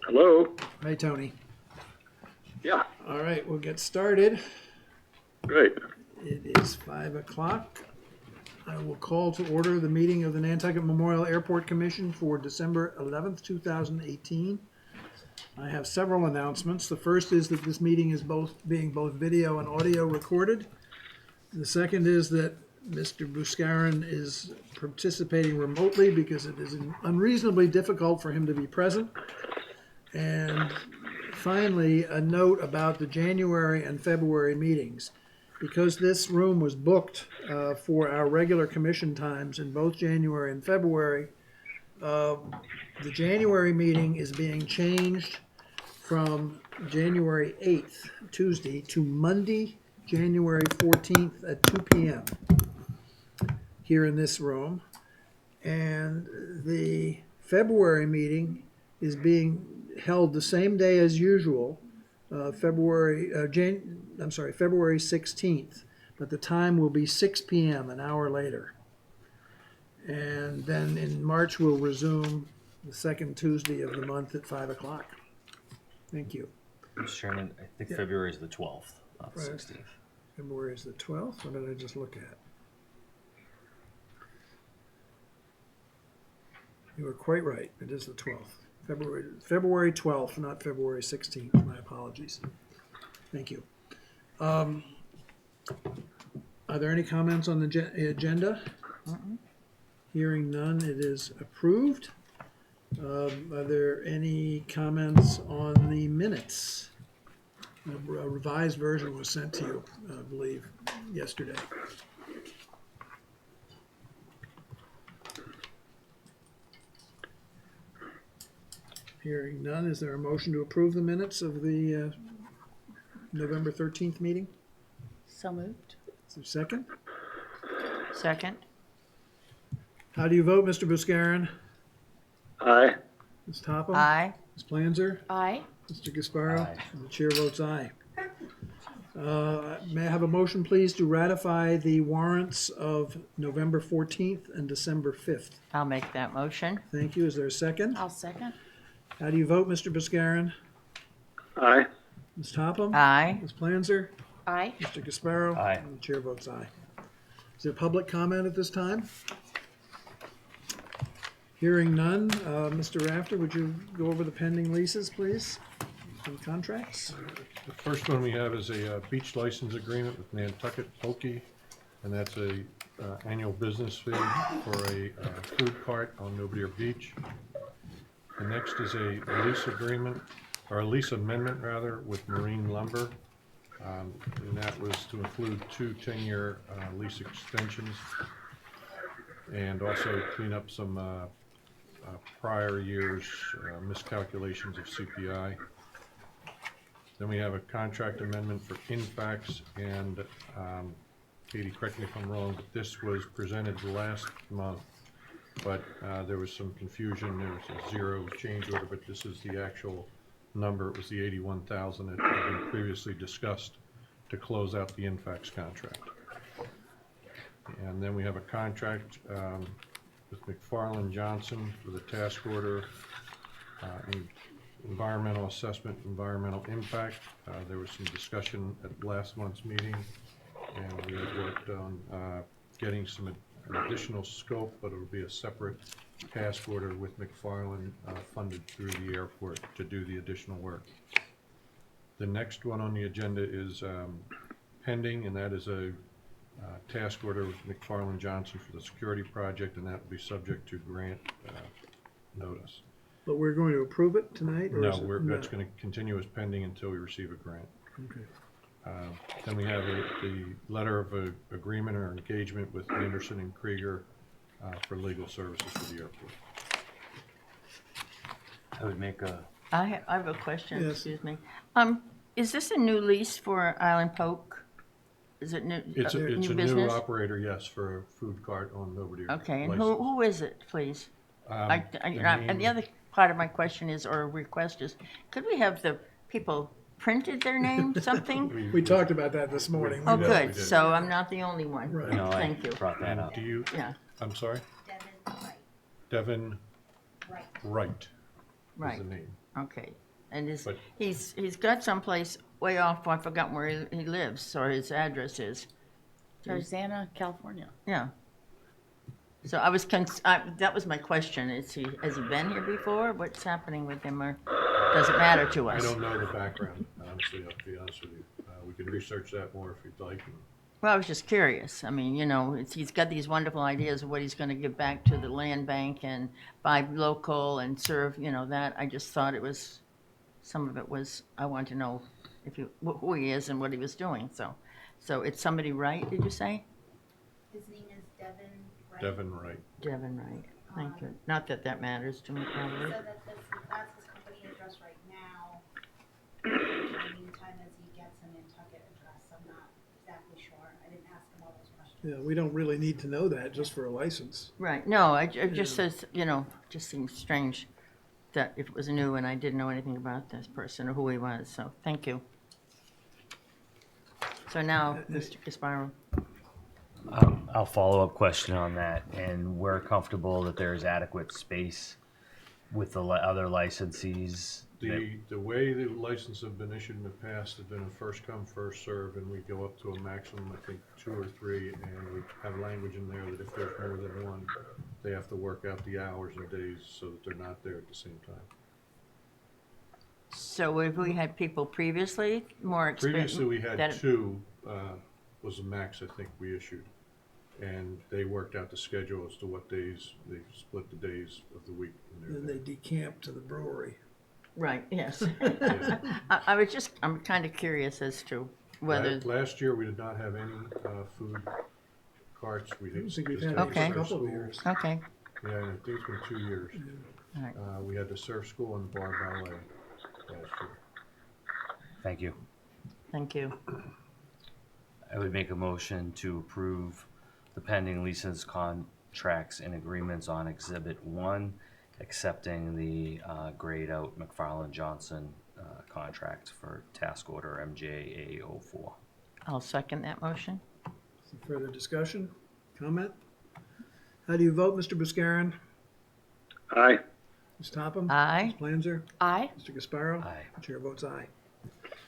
Hello? Hi, Tony. Yeah, All right, we'll get started. great. It is 5 o'clock. I will call to order the meeting of the Nantucket Memorial Airport Commission for December 11th, 2018. I have several announcements. The first is that this meeting is being both video and audio recorded. The second is that Mr. Buscarin is participating remotely because it is unreasonably difficult for him to be present. And finally, a note about the January and February meetings. Because this room was booked for our regular commission times in both January and February, the January meeting is being changed from January 8th, Tuesday, to Monday, January 14th at 2 p.m. here in this room. And the February meeting is being held the same day as usual, February 16th, but the time will be 6 p.m., an hour later. And then in March, we'll resume the second Tuesday of the month at 5 o'clock. Thank you. Mr. Chairman, I think February is the 12th, not the Right. 16th. February is the 12th. What did I just look at? You were quite right. It is the 12th. February 12th, not February 16th. My apologies. Thank you. Are there any comments on the agenda? Hearing none, it is approved. Are there any comments on the minutes? A revised version was sent to you, I believe, yesterday. Hearing none, is there a motion to approve the minutes of the November 13th meeting? So moved. Is there a second? Second. How do you vote, Mr. Buscarin? Aye. Ms. Topham? Aye. Ms. Planzer? Aye. Mr. Gasparo? Aye. And the chair votes aye. May I have a motion, please, to ratify the warrants of November 14th and December 5th? I'll make that motion. Thank you. Is there a second? I'll second. How do you vote, Mr. Buscarin? Aye. Ms. Topham? Aye. Ms. Planzer? Aye. Mr. Gasparo? Aye. And the chair votes aye. Is there public comment at this time? Hearing none, Mr. Rafter, would you go over the pending leases, please, and contracts? The first one we have is a beach license agreement with Nantucket Pokey, and that's a annual business fee for a food cart on Nobledier Beach. The next is a lease agreement, or a lease amendment rather, with Marine Lumber, and that was to include 2 10-year lease extensions, and also clean up some prior years miscalculations of CPI. Then we have a contract amendment for Infax, and Katie, correct me if I'm wrong, but this was presented last month, but there was some confusion. There was a 0 change order, but this is the actual number. It was the 81,000 that had been previously discussed to close out the Infax contract. And then we have a contract with McFarland Johnson for the task order, environmental assessment, environmental impact. There was some discussion at last month's meeting, and we had worked on getting an additional scope, but it will be a separate task order with McFarland funded through the airport to do the additional work. The next one on the agenda is pending, and that is a task order with McFarland Johnson for the security project, and that will be subject to grant notice. But we're going to approve it tonight? Or No, is it that's going to continue as pending until we receive a grant. Okay. Then we have the letter of agreement or engagement with Anderson and Krieger for legal services for the airport. I would make a, I have a question, Yes. excuse me. Is this a new lease for Island Poke? Is it new, It's a new business? operator, yes, for a food cart on Nobledier. Okay, and license. who is it, please? And the name- other part of my question is, or request is, could we have the people printed their name, something? We talked about that this morning. Oh, We know. good, so I'm not the only one. Right. no, I Thank you. brought that And up. do you, Yeah, I'm sorry? Devin Wright is right. the name. Okay. And But- he's got someplace way off, I've forgotten where he lives, or his address is. Tarzana, California. Yeah. So that was my question. Has he been here before? What's happening with him, or does it matter to I us? don't know the background, honestly, I'll be honest with you. We can research that more if you'd like. Well, I was just curious. I mean, he's got these wonderful ideas of what he's going to give back to the land bank and buy local and serve, that. I just thought some of it was, I wanted to know who he is and what he was doing. So it's somebody Wright, did you say? His name is Devin Wright. Devin Wright. Devin Wright. Thank you. Not that that matters to me, He probably. said that that's his company address right now. In the meantime, as he gets a Nantucket address, I'm not exactly sure. I didn't ask him all those questions. Yeah, we don't really need to know that just for a license. Right. No, it just says, just seems strange that if it was new and I didn't know anything about this person or who he was. So thank you. So now, Mr. Gasparo. I'll follow up question on that, and we're comfortable that there's adequate space with the other licensees. The way the licenses have been issued in the past have been a first come, first serve, and we go up to a maximum, I think, 2 or 3, and we have language in there that if there's more than one, they have to work out the hours and days so that they're not there at the same time. So have we had people previously more experienced? Previously, we had 2, was the max I think we issued. And they worked out the schedule as to what days, they split the days of the week. Then they decamp to the brewery. Right, yes. Yeah. I'm kind of curious as to whether, Last year, we did not have any food carts. We I don't just think we've just had had it the for a Okay. surf couple of school. years. okay, Yeah, and I think it's been 2 years. all right. We had the surf school and bar ballet last year. Thank you. Thank you. I would make a motion to approve the pending leases, contracts, and agreements on Exhibit 1, accepting the grayed out McFarland Johnson contract for task order MJA04. I'll second that motion. Some further discussion, comment? How do you vote, Mr. Buscarin? Aye. Ms. Topham? Aye. Ms. Planzer? Aye. Mr. Gasparo? Aye. Chair votes aye.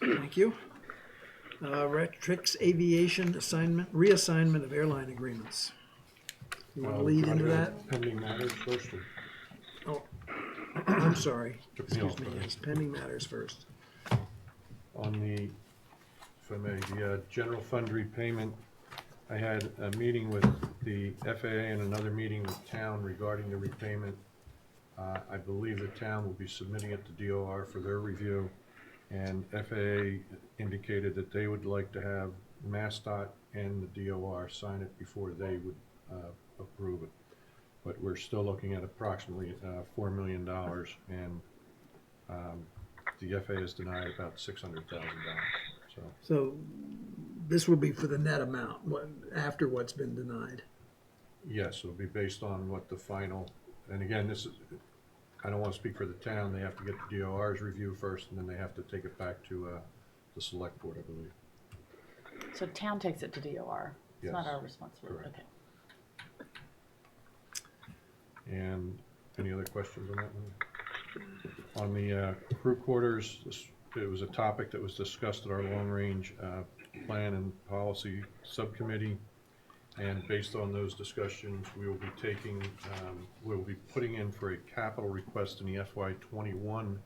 Thank you. Retrix Aviation reassignment of airline agreements. You want to lead into that? Pending matters first. Oh, I'm sorry. Excuse Excuse me, yes, pending matters first. On the, if I may, the general fund repayment, I had a meeting with the FAA and another meeting with town regarding the repayment. I believe the town will be submitting it to DOR for their review. And FAA indicated that they would like to have MassDOT and the DOR sign it before they would approve it. But we're still looking at approximately $4 million, and the FAA has denied about $600,000. So this will be for the net amount, after what's been denied. Yes, it'll be based on what the final, and again, this is, I don't want to speak for the town, they have to get the DOR's review first, and then they have to take it back to the select board, I believe. So town takes it to DOR. It's not Yes. our responsibility. Correct. Okay. And any other questions on that one? On the crew quarters, it was a topic that was discussed at our long-range plan and policy subcommittee. And based on those discussions, we will be taking, we'll be putting in for a capital request in the FY21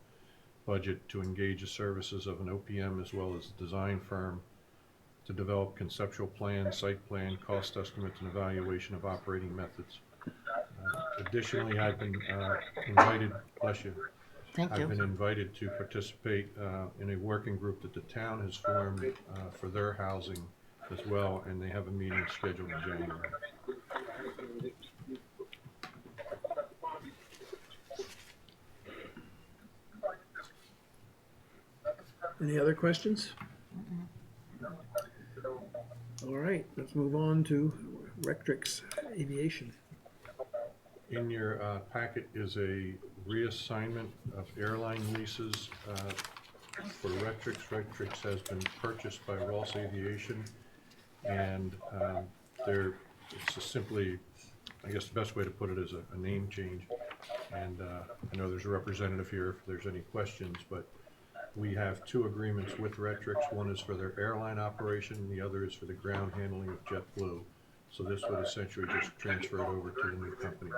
budget to engage the services of an OPM as well as a design firm to develop conceptual plan, site plan, cost estimates, and evaluation of operating methods. Additionally, I've been invited, bless you, Thank I've been you. invited to participate in a working group that the town has formed for their housing as well, and they have a meeting scheduled in January. Any other questions? All right, let's move on to Rectrix Aviation. In your packet is a reassignment of airline leases for Rectrix. Rectrix has been purchased by Ross Aviation, and it's just simply, I guess the best way to put it is a name change. And I know there's a representative here if there's any questions, but we have two agreements with Retrix. One is for their airline operation, and the other is for the ground handling of JetBlue. So this would essentially just transfer it over to the new company.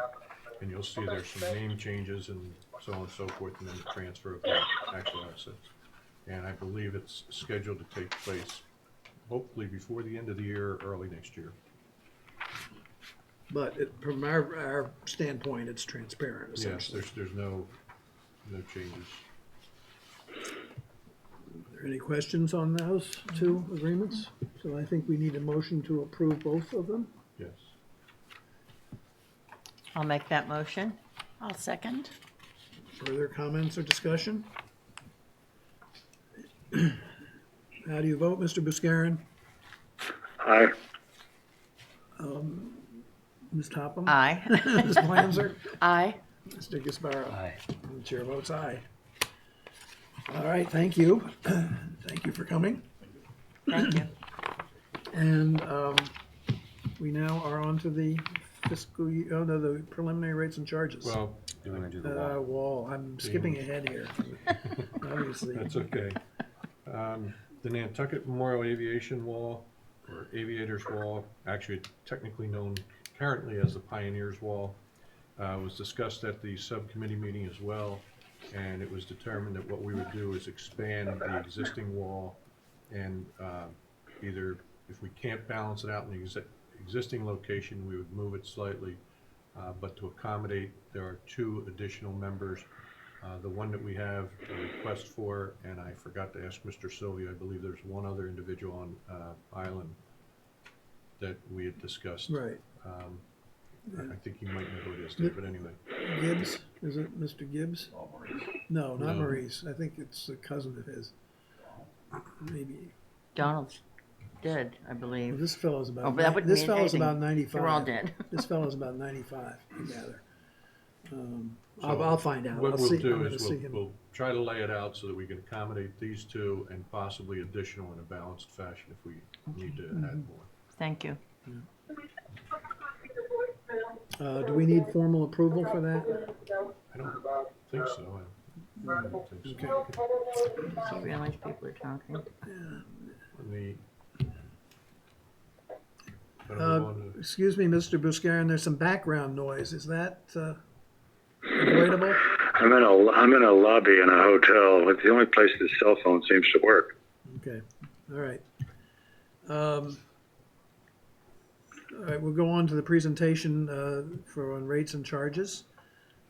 And you'll see there's some name changes and so on and so forth, and then the transfer of the actual assets. And I believe it's scheduled to take place hopefully before the end of the year, or early next year. But from our standpoint, it's transparent, Yes, essentially. there's no changes. Are there any questions on those two agreements? So I think we need a motion to approve both of them. Yes. I'll make that motion. I'll second. Further comments or discussion? How do you vote, Mr. Buscarin? Aye. Ms. Topham? Aye. Ms. Planzer? Aye. Mr. Gasparo? Aye. And the chair votes aye. All right, thank you. Thank you for coming. Thank you. And we now are on to the fiscal year, oh no, the preliminary rates and charges. Well, Do we want to do the wall? Wall, I'm skipping ahead here, obviously. that's okay. The Nantucket Memorial Aviation Wall, or Aviators Wall, actually technically known currently as the Pioneers Wall, was discussed at the subcommittee meeting as well. And it was determined that what we would do is expand the existing wall and either, if we can't balance it out in the existing location, we would move it slightly. But to accommodate, there are two additional members. The one that we have a request for, and I forgot to ask Mr. Sylvia, I believe there's one other individual on island that we had discussed. Right. I think you might know who it is, Dave, but anyway. Gibbs, is it Mr. Gibbs? No, not No. Maurice. I think it's a cousin of his. Maybe. Donald's dead, I believe. This fellow's about, Oh, but that wouldn't this mean fellow's anything. about 95. They're all dead. This fellow's about 95, I gather. So I'll find out. What I'll we'll see, I'm do gonna is see him. we'll try to lay it out so that we can accommodate these two and possibly additional in a balanced fashion if we need to add more. Thank you. Do we need formal approval for that? I don't think so. I don't think so. Okay. I realize people are talking. Let me- but I'll move on to- Excuse me, Mr. Buscarin, there's some background noise. Is that avoidable? I'm in a lobby in a hotel. It's the only place the cell phone seems to work. Okay, all right. All right, we'll go on to the presentation on rates and charges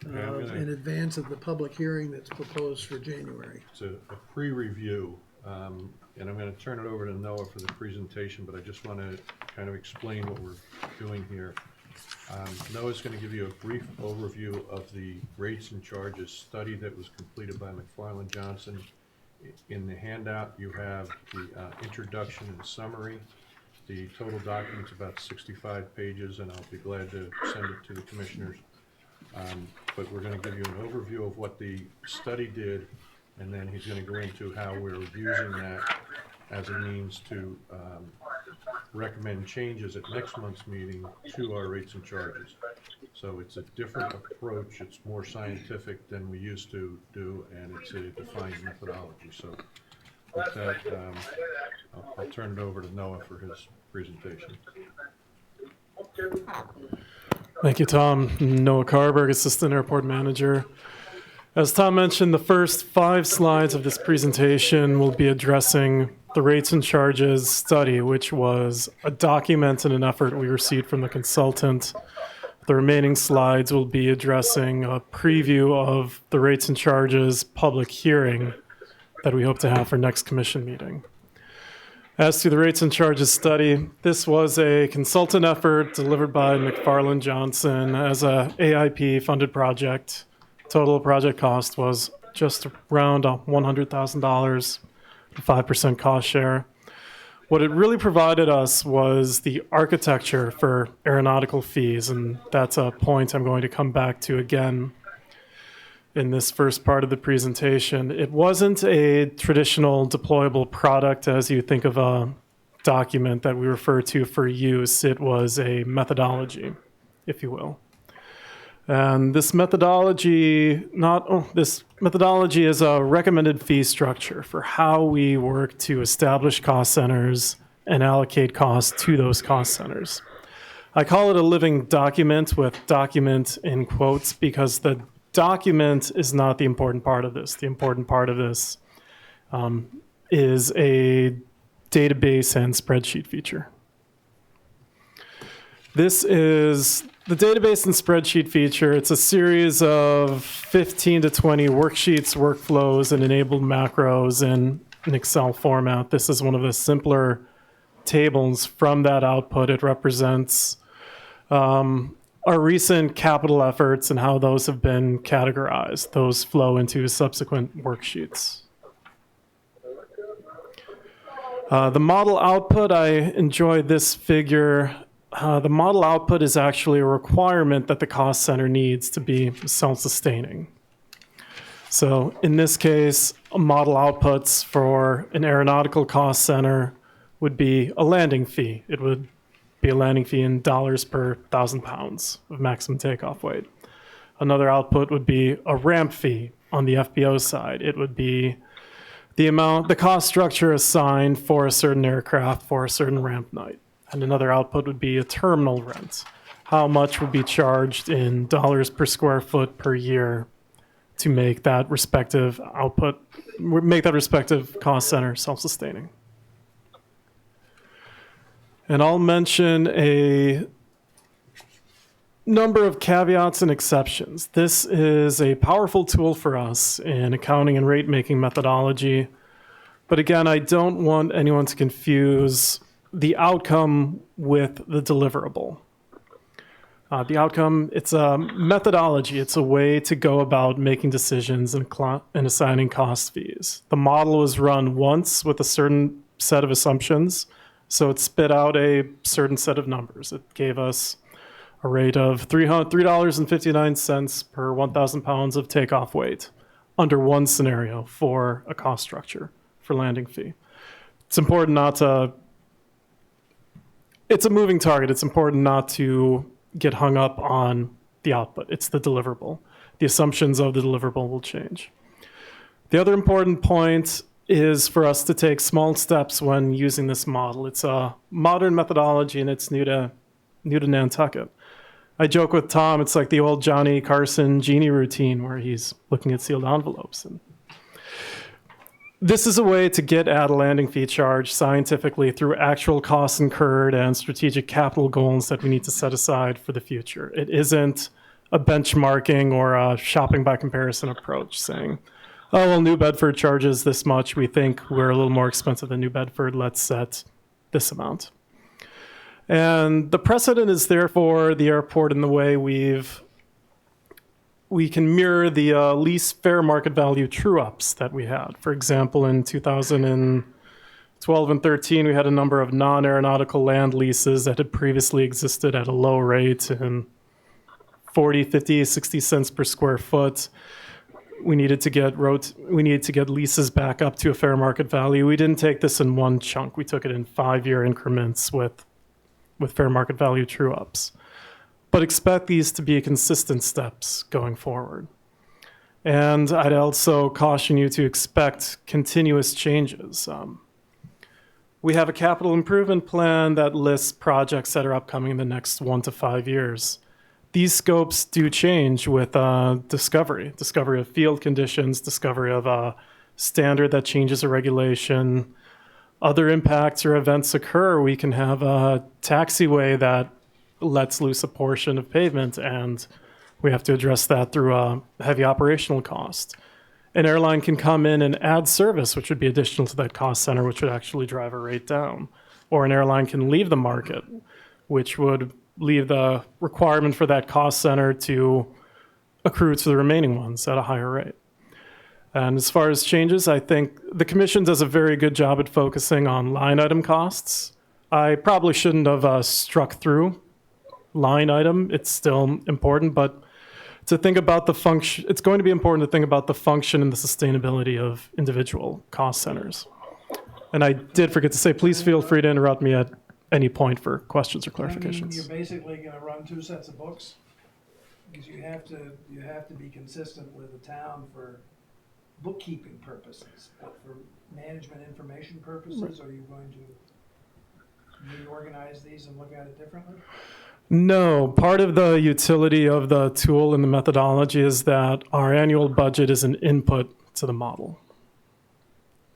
Okay, I'm gonna- in advance of the public hearing that's proposed for January. It's a pre-review, and I'm going to turn it over to Noah for the presentation, but I just want to kind of explain what we're doing here. Noah's going to give you a brief overview of the rates and charges study that was completed by McFarland Johnson. In the handout, you have the introduction and summary. The total document's about 65 pages, and I'll be glad to send it to the commissioners. But we're going to give you an overview of what the study did, and then he's going to go into how we're using that as a means to recommend changes at next month's meeting to our rates and charges. So it's a different approach. It's more scientific than we used to do, and it's a defined methodology. So with that, I'll turn it over to Noah for his presentation. Thank you, Tom. Noah Carberg, Assistant Airport Manager. As Tom mentioned, the first 5 slides of this presentation will be addressing the rates and charges study, which was a document and an effort we received from the consultant. The remaining slides will be addressing a preview of the rates and charges public hearing that we hope to have for next commission meeting. As to the rates and charges study, this was a consultant effort delivered by McFarland Johnson as a AIP funded project. Total project cost was just around $100,000, 5% cost share. What it really provided us was the architecture for aeronautical fees, and that's a point I'm going to come back to again in this first part of the presentation. It wasn't a traditional deployable product as you think of a document that we refer to for use. It was a methodology, if you will. And this methodology is a recommended fee structure for how we work to establish cost centers and allocate costs to those cost centers. I call it a living document with document in quotes because the document is not the important part of this. The important part of this is a database and spreadsheet feature. This is the database and spreadsheet feature. It's a series of 15 to 20 worksheets, workflows, and enabled macros in an Excel format. This is one of the simpler tables from that output. It represents our recent capital efforts and how those have been categorized. Those flow into subsequent worksheets. The model output, I enjoyed this figure. The model output is actually a requirement that the cost center needs to be self-sustaining. So in this case, model outputs for an aeronautical cost center would be a landing fee. It would be a landing fee in dollars per 1,000 pounds of maximum takeoff weight. Another output would be a ramp fee on the FBO side. It would be the cost structure assigned for a certain aircraft for a certain ramp night. And another output would be a terminal rent. How much would be charged in dollars per square foot per year to make that respective cost center self-sustaining. And I'll mention a number of caveats and exceptions. This is a powerful tool for us in accounting and rate making methodology. But again, I don't want anyone to confuse the outcome with the deliverable. The outcome, it's a methodology. It's a way to go about making decisions and assigning cost fees. The model was run once with a certain set of assumptions, so it spit out a certain set of numbers. It gave us a rate of $3.59 per 1,000 pounds of takeoff weight under one scenario for a cost structure for landing fee. It's important not to, it's a moving target. It's important not to get hung up on the output. It's the deliverable. The assumptions of the deliverable will change. The other important point is for us to take small steps when using this model. It's a modern methodology and it's new to Nantucket. I joke with Tom, it's like the old Johnny Carson genie routine where he's looking at sealed envelopes. And this is a way to get at a landing fee charge scientifically through actual costs incurred and strategic capital goals that we need to set aside for the future. It isn't a benchmarking or a shopping by comparison approach saying, oh, well, New Bedford charges this much. We think we're a little more expensive than New Bedford. Let's set this amount. And the precedent is there for the airport in the way we can mirror the lease fair market value true-ups that we had. For example, in 2012 and 13, we had a number of non-aeronautical land leases that had previously existed at a low rate and 40, 50, 60 cents per square foot. We needed to get leases back up to a fair market value. We didn't take this in one chunk. We took it in 5-year increments with fair market value true-ups. But expect these to be consistent steps going forward. And I'd also caution you to expect continuous changes. We have a capital improvement plan that lists projects that are upcoming in the next 1 to 5 years. These scopes do change with discovery of field conditions, discovery of a standard that changes a regulation. Other impacts or events occur. We can have a taxiway that lets loose a portion of pavement, and we have to address that through a heavy operational cost. An airline can come in and add service, which would be additional to that cost center, which would actually drive a rate down. Or an airline can leave the market, which would leave the requirement for that cost center to accrue to the remaining ones at a higher rate. And as far as changes, I think the Commission does a very good job at focusing on line item costs. I probably shouldn't have struck through line item. It's still important, but to think about the function, it's going to be important to think about the function and the sustainability of individual cost centers. And I did forget to say, please feel free to interrupt me at any point for questions or clarifications. You're basically going to run 2 sets of books? Because you have to be consistent with the town for bookkeeping purposes, but for management information purposes, are you going to reorganize these and look at it differently? No, part of the utility of the tool and the methodology is that our annual budget is an input to the model.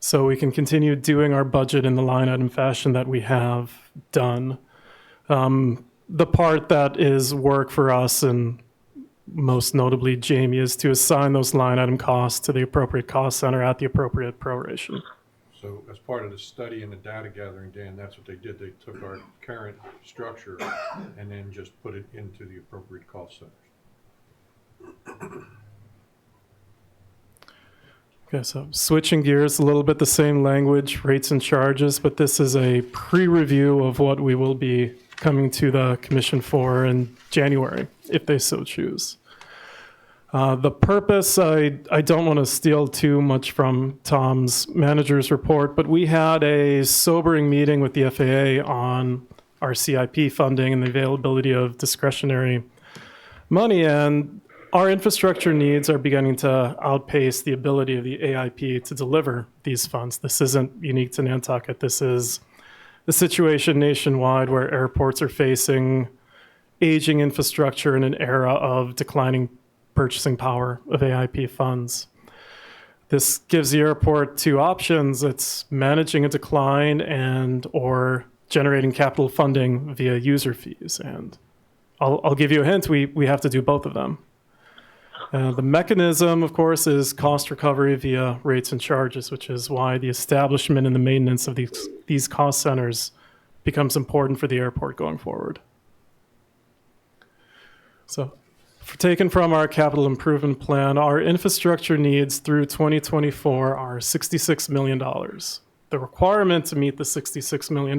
So we can continue doing our budget in the line item fashion that we have done. The part that is work for us, and most notably Jamie, is to assign those line item costs to the appropriate cost center at the appropriate proration. So as part of the study and the data gathering, Dan, that's what they did. They took our current structure and then just put it into the appropriate cost centers. Okay, so switching gears a little bit, the same language, rates and charges, but this is a pre-review of what we will be coming to the commission for in January, if they so choose. The purpose, I don't want to steal too much from Tom's manager's report, but we had a sobering meeting with the FAA on our CIP funding and the availability of discretionary money, and our infrastructure needs are beginning to outpace the ability of the AIP to deliver these funds. This isn't unique to Nantucket. This is the situation nationwide where airports are facing aging infrastructure in an era of declining purchasing power of AIP funds. This gives the airport two options. It's managing a decline and or generating capital funding via user fees. And I'll give you a hint, we have to do both of them. The mechanism, of course, is cost recovery via rates and charges, which is why the establishment and the maintenance of these cost centers becomes important for the airport going forward. So, taken from our capital improvement plan, our infrastructure needs through 2024 are $66 million. The requirement to meet the $66 million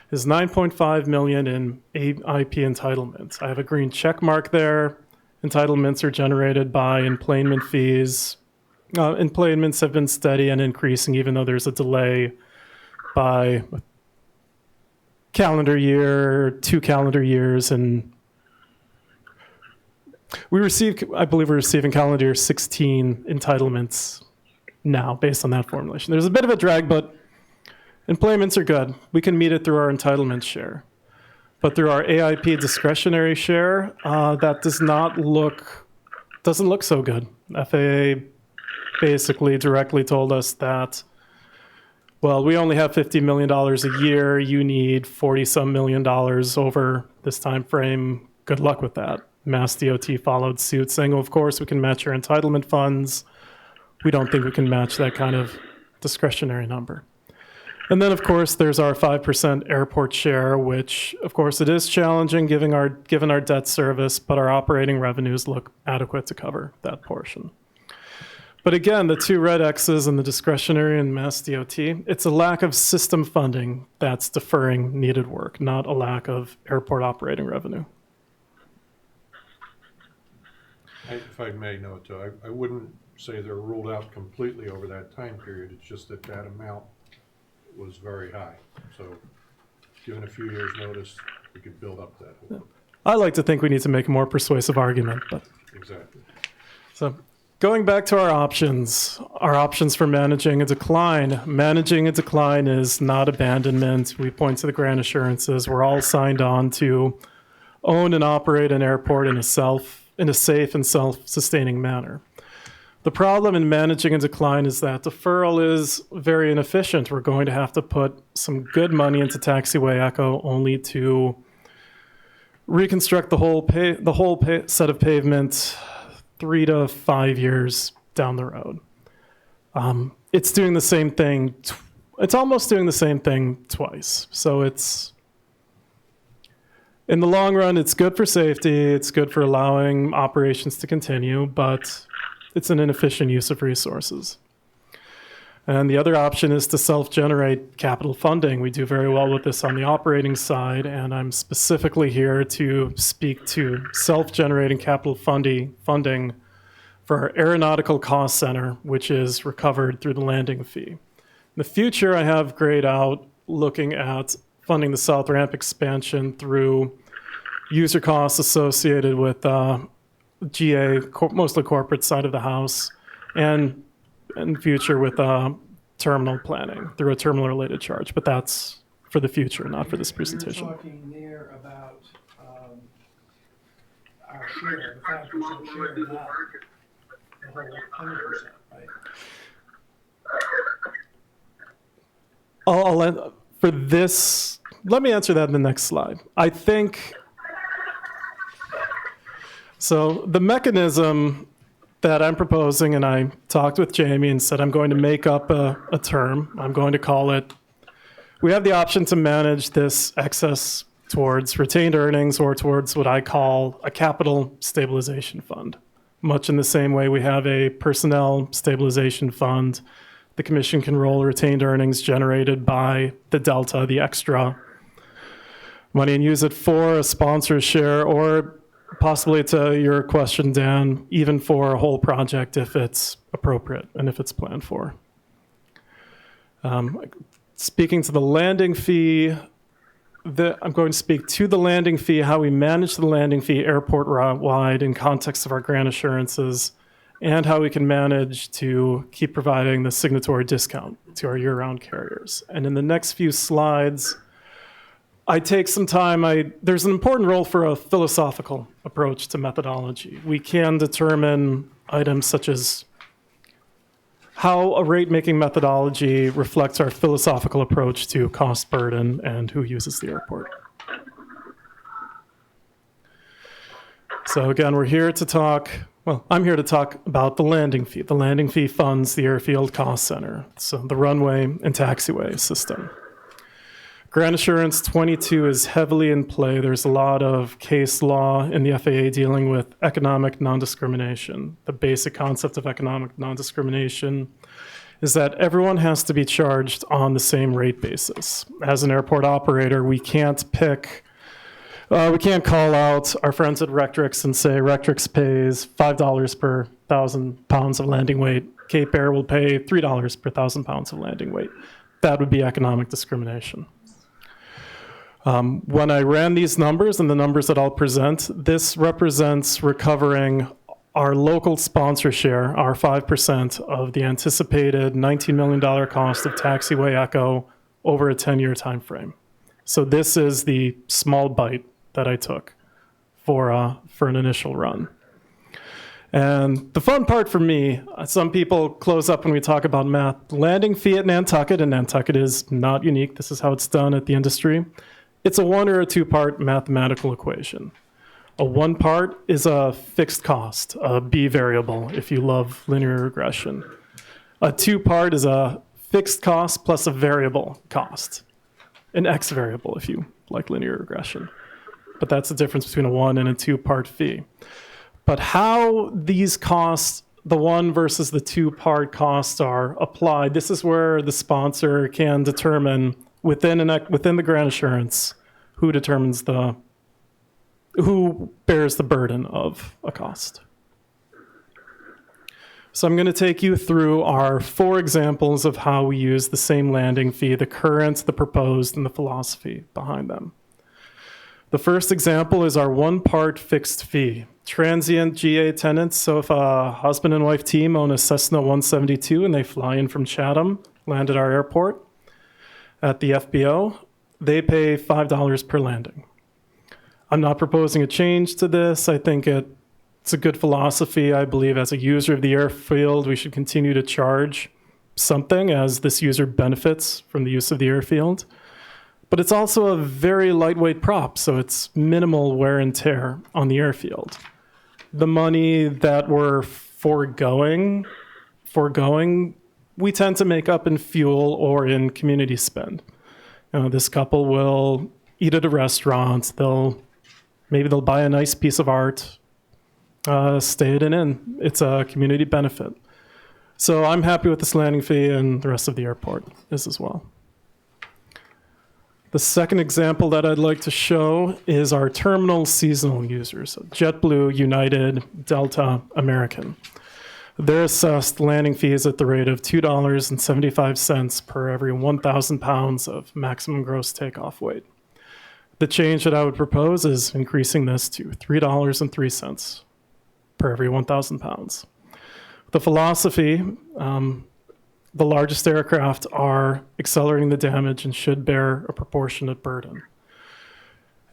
is $9.5 million in AIP entitlements. I have a green check mark there. Entitlements are generated by emplanement fees. Emplanements have been steady and increasing, even though there's a delay by calendar year, 2 calendar years, and I believe we're receiving calendar year 16 entitlements now based on that formulation. There's a bit of a drag, but emplanements are good. We can meet it through our entitlement share. But through our AIP discretionary share, that doesn't look so good. FAA basically directly told us that, well, we only have $50 million a year. You need $40-some million over this time frame. Good luck with that. Mass DOT followed suit, saying, well, of course, we can match your entitlement funds. We don't think we can match that kind of discretionary number. And then, of course, there's our 5% airport share, which, of course, it is challenging given our debt service, but our operating revenues look adequate to cover that portion. But again, the two red X's in the discretionary and Mass DOT, it's a lack of system funding that's deferring needed work, not a lack of airport operating revenue. If I may note, I wouldn't say they're ruled out completely over that time period. It's just that amount was very high. So given a few years' notice, we could build up that hope. I like to think we need to make a more persuasive argument, but Exactly. so going back to our options for managing a decline. Managing a decline is not abandonment. We point to the grant assurances. We're all signed on to own and operate an airport in a safe and self-sustaining manner. The problem in managing a decline is that deferral is very inefficient. We're going to have to put some good money into taxiway echo only to reconstruct the whole set of pavement 3 to 5 years down the road. It's doing the same thing. It's almost doing the same thing twice. So it's, in the long run, it's good for safety. It's good for allowing operations to continue, but it's an inefficient use of resources. And the other option is to self-generate capital funding. We do very well with this on the operating side, and I'm specifically here to speak to self-generating capital funding for our aeronautical cost center, which is recovered through the landing fee. In the future, I have grayed out looking at funding the South Ramp expansion through user costs associated with GA, mostly corporate side of the house, and in future with terminal planning through a terminal-related charge. But that's for the future, not for this presentation. You're talking there about our share, the 5% share, not the whole 100%, right? For this, let me answer that in the next slide. I think, so the mechanism that I'm proposing, and I talked with Jamie and said I'm going to make up a term. I'm going to call it, we have the option to manage this excess towards retained earnings or towards what I call a capital stabilization fund. Much in the same way we have a personnel stabilization fund. The commission can roll retained earnings generated by the delta, the extra money, and use it for a sponsor share, or possibly, to your question, Dan, even for a whole project if it's appropriate and if it's planned for. Speaking to the landing fee, I'm going to speak to the landing fee, how we manage the landing fee airport-wide in context of our grant assurances, and how we can manage to keep providing the signatory discount to our year-round carriers. And in the next few slides, I take some time. There's an important role for a philosophical approach to methodology. We can determine items such as how a rate-making methodology reflects our philosophical approach to cost burden and who uses the airport. So again, we're here to talk, well, I'm here to talk about the landing fee. The landing fee funds the airfield cost center, so the runway and taxiway system. Grant Assurance 22 is heavily in play. There's a lot of case law in the FAA dealing with economic non-discrimination. The basic concept of economic non-discrimination is that everyone has to be charged on the same rate basis. As an airport operator, we can't call out our friends at Rectrix and say Rectrix pays $5 per 1,000 pounds of landing weight. Cape Air will pay $3 per 1,000 pounds of landing weight. That would be economic discrimination. When I ran these numbers and the numbers that I'll present, this represents recovering our local sponsor share, our 5% of the anticipated $19 million cost of taxiway Echo over a 10-year time frame. So this is the small bite that I took for an initial run. And the fun part for me, some people close up when we talk about math. Landing fee at Nantucket, and Nantucket is not unique. This is how it's done at the industry. It's a 1 or a 2-part mathematical equation. A 1 part is a fixed cost, a B variable, if you love linear regression. A 2 part is a fixed cost plus a variable cost, an X variable, if you like linear regression. But that's the difference between a 1 and a 2-part fee. But how these costs, the 1 versus the 2-part costs, are applied, this is where the sponsor can determine within the grant assurance who bears the burden of a cost. So I'm going to take you through our 4 examples of how we use the same landing fee, the current, the proposed, and the philosophy behind them. The first example is our 1-part fixed fee. Transient GA tenants, so if a husband and wife team own a Cessna 172 and they fly in from Chatham, land at our airport at the FBO, they pay $5 per landing. I'm not proposing a change to this. I think it's a good philosophy. I believe as a user of the airfield, we should continue to charge something as this user benefits from the use of the airfield. But it's also a very lightweight prop, so it's minimal wear and tear on the airfield. The money that we're foregoing, we tend to make up in fuel or in community spend. This couple will eat at a restaurant. Maybe they'll buy a nice piece of art, stay at an inn. It's a community benefit. So I'm happy with this landing fee, and the rest of the airport is as well. The second example that I'd like to show is our terminal seasonal users, so JetBlue, United, Delta, American. Their assessed landing fees at the rate of $2.75 per every 1,000 pounds of maximum gross takeoff weight. The change that I would propose is increasing this to $3.03 per every 1,000 pounds. The philosophy, the largest aircraft are accelerating the damage and should bear a proportionate burden.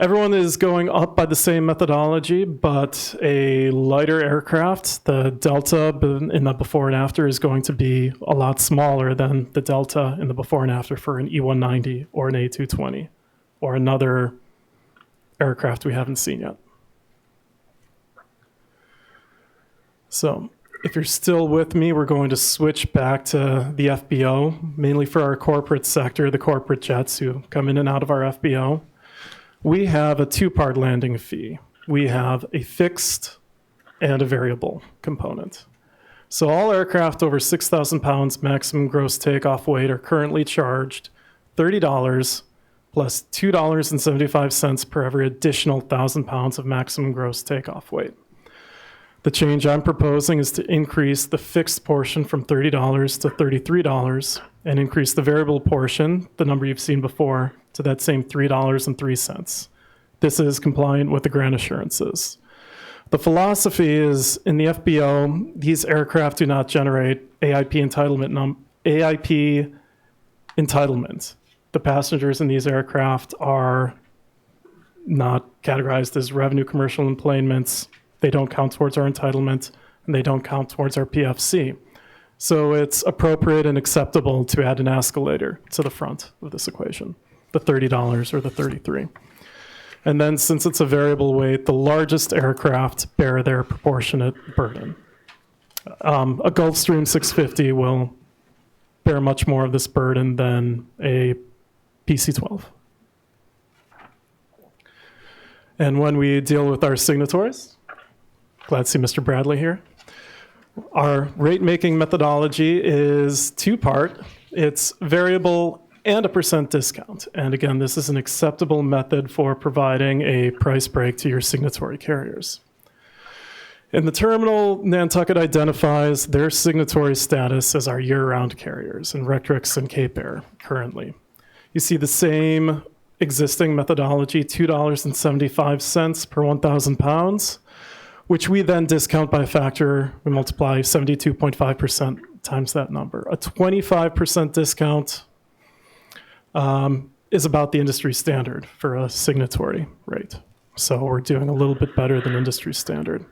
Everyone is going up by the same methodology, but a lighter aircraft, the delta in the before and after, is going to be a lot smaller than the delta in the before and after for an E190 or an A220 or another aircraft we haven't seen yet. So if you're still with me, we're going to switch back to the FBO, mainly for our corporate sector, the corporate jets who come in and out of our FBO. We have a two-part landing fee. We have a fixed and a variable component. So all aircraft over 6,000 pounds maximum gross takeoff weight are currently charged $30 plus $2.75 per every additional 1,000 pounds of maximum gross takeoff weight. The change I'm proposing is to increase the fixed portion from $30 to $33 and increase the variable portion, the number you've seen before, to that same $3.03. This is compliant with the grant assurances. The philosophy is in the FBO, these aircraft do not generate AIP entitlement. The passengers in these aircraft are not categorized as revenue commercial enplanements. They don't count towards our entitlement, and they don't count towards our PFC. So it's appropriate and acceptable to add an escalator to the front of this equation, the $30 or the $33. And then since it's a variable weight, the largest aircraft bear their proportionate burden. A Gulfstream 650 will bear much more of this burden than a PC-12. And when we deal with our signatories, glad to see Mr. Bradley here. Our rate-making methodology is two-part. It's variable and a % discount. And again, this is an acceptable method for providing a price break to your signatory carriers. In the terminal, Nantucket identifies their signatory status as our year-round carriers in Rectrix and Cape Air currently. You see the same existing methodology, $2.75 per 1,000 pounds, which we then discount by a factor. We multiply 72.5% times that number. A 25% discount is about the industry standard for a signatory rate. So we're doing a little bit better than industry standard.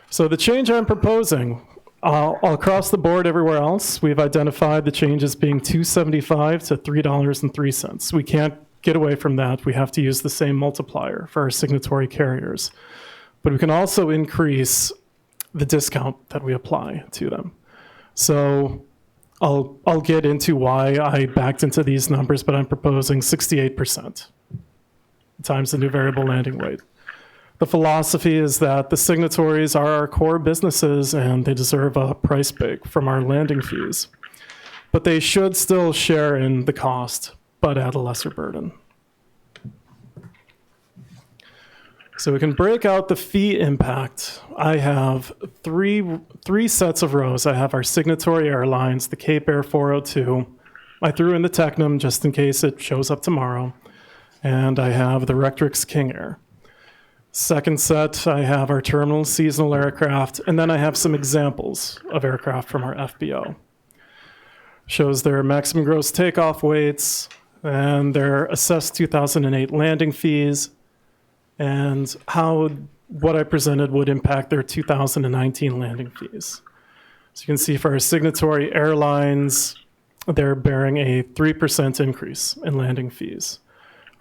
So the change I'm proposing, all across the board everywhere else, we've identified the changes being $2.75 to $3.03. We can't get away from that. We have to use the same multiplier for our signatory carriers. But we can also increase the discount that we apply to them. So I'll get into why I backed into these numbers, but I'm proposing 68% times the new variable landing weight. The philosophy is that the signatories are our core businesses and they deserve a price break from our landing fees. But they should still share in the cost, but at a lesser burden. So we can break out the fee impact. I have three sets of rows. I have our signatory airlines, the Cape Air 402. I threw in the Tecnam just in case it shows up tomorrow. And I have the Rectrix King Air. Second set, I have our terminal seasonal aircraft. And then I have some examples of aircraft from our FBO. Shows their maximum gross takeoff weights and their assessed 2008 landing fees, and how what I presented would impact their 2019 landing fees. So you can see for our signatory airlines, they're bearing a 3% increase in landing fees.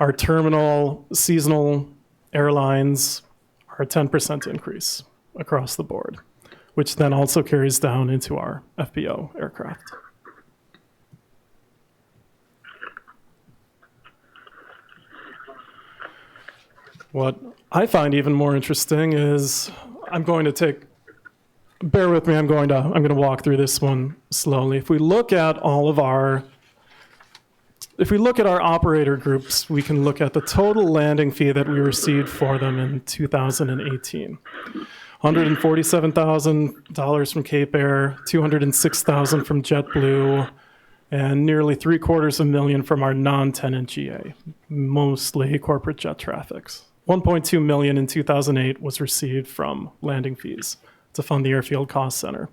Our terminal seasonal airlines are a 10% increase across the board, which then also carries down into our FBO aircraft. What I find even more interesting is bear with me, I'm going to walk through this one slowly. If we look at our operator groups, we can look at the total landing fee that we received for them in 2018. $147,000 from Cape Air, $206,000 from JetBlue, and nearly $750,000 from our non-tenant GA, mostly corporate jet traffics. $1.2 million in 2008 was received from landing fees to fund the Airfield Cost Center.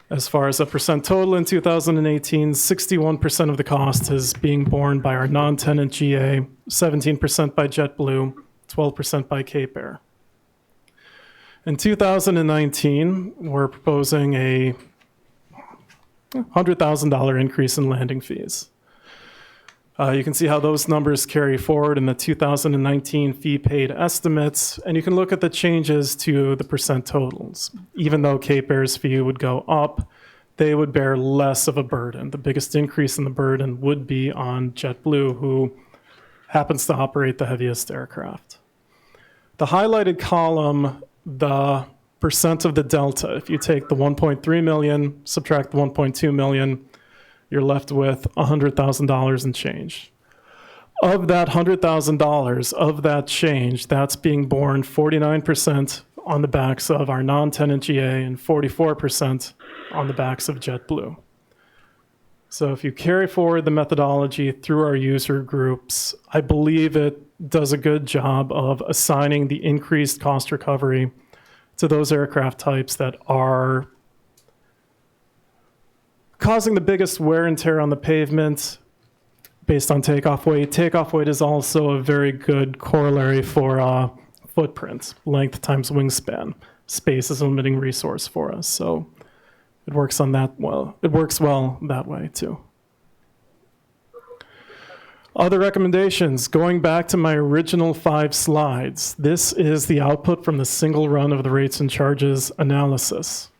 As far as the percent total in 2018, 61% of the cost is being borne by our non-tenant GA, 17% by JetBlue, 12% by Cape Air. In 2019, we're proposing a $100,000 increase in landing fees. You can see how those numbers carry forward in the 2019 fee paid estimates, and you can look at the changes to the percent totals. Even though Cape Air's fee would go up, they would bear less of a burden. The biggest increase in the burden would be on JetBlue, who happens to operate the heaviest aircraft. The highlighted column, the percent of the delta, if you take the 1.3 million, subtract the 1.2 million, you're left with $100,000 in change. Of that $100,000, of that change, that's being borne 49% on the backs of our non-tenant GA and 44% on the backs of JetBlue. So if you carry forward the methodology through our user groups, I believe it does a good job of assigning the increased cost recovery to those aircraft types that are causing the biggest wear and tear on the pavement based on takeoff weight. Takeoff weight is also a very good corollary for footprint, length times wingspan. Space is a limiting resource for us, so it works on that well. It works well that way too. Other recommendations, going back to my original 5 slides, this is the output from the single run of the rates and charges analysis.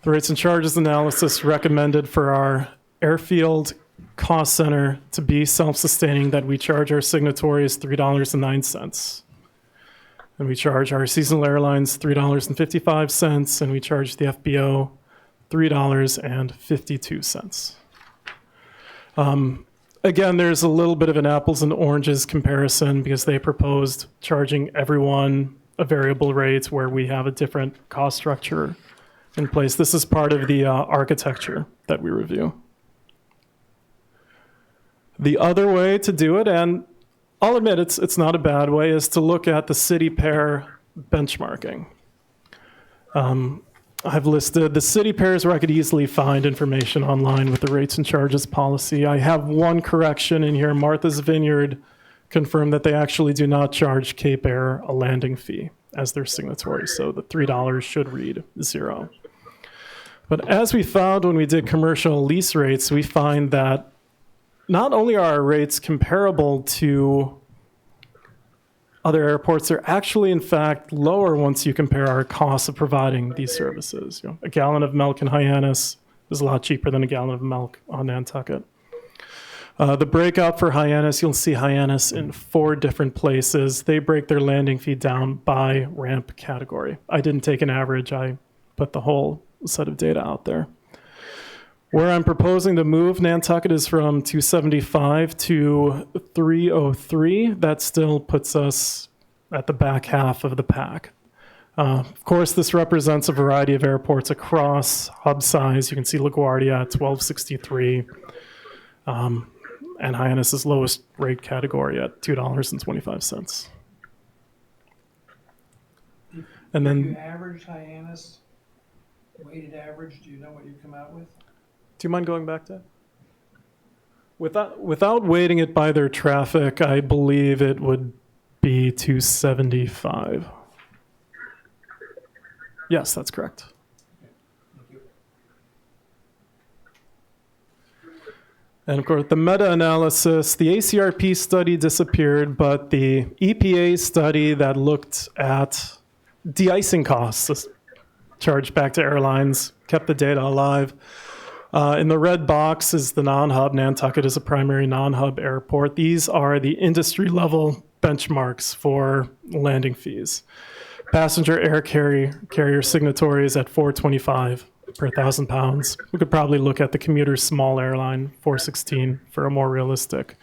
The rates and charges analysis recommended for our airfield cost center to be self-sustaining, that we charge our signatories $3.09. And we charge our seasonal airlines $3.55, and we charge the FBO $3.52. Again, there's a little bit of an apples and oranges comparison because they proposed charging everyone a variable rate where we have a different cost structure in place. This is part of the architecture that we review. The other way to do it, and I'll admit it's not a bad way, is to look at the city pair benchmarking. I've listed the city pairs where I could easily find information online with the rates and charges policy. I have one correction in here. Martha's Vineyard confirmed that they actually do not charge Cape Air a landing fee as their signatory, so the $3 should read 0. But as we found when we did commercial lease rates, we find that not only are our rates comparable to other airports, they're actually, in fact, lower once you compare our costs of providing these services. You know, a gallon of milk in Hyannis is a lot cheaper than a gallon of milk on Nantucket. The breakout for Hyannis, you'll see Hyannis in 4 different places. They break their landing fee down by ramp category. I didn't take an average. I put the whole set of data out there. Where I'm proposing to move Nantucket is from 275 to 303. That still puts us at the back half of the pack. Of course, this represents a variety of airports across hub size. You can see LaGuardia at 1263, and Hyannis's lowest rate category at $2.25. And If you then, average Hyannis, weighted average, do you know what you come out with? do you mind going back to that? Without weighting it by their traffic, I believe it would be 275. Yes, that's correct. And of course, the meta-analysis, the ACRP study disappeared, but the EPA study that looked at de-icing costs charged back to airlines kept the data alive. In the red box is the non-hub. Nantucket is a primary non-hub airport. These are the industry-level benchmarks for landing fees. Passenger air carrier signatories at $4.25 per 1,000 pounds. We could probably look at the commuter small airline, $4.16, for a more realistic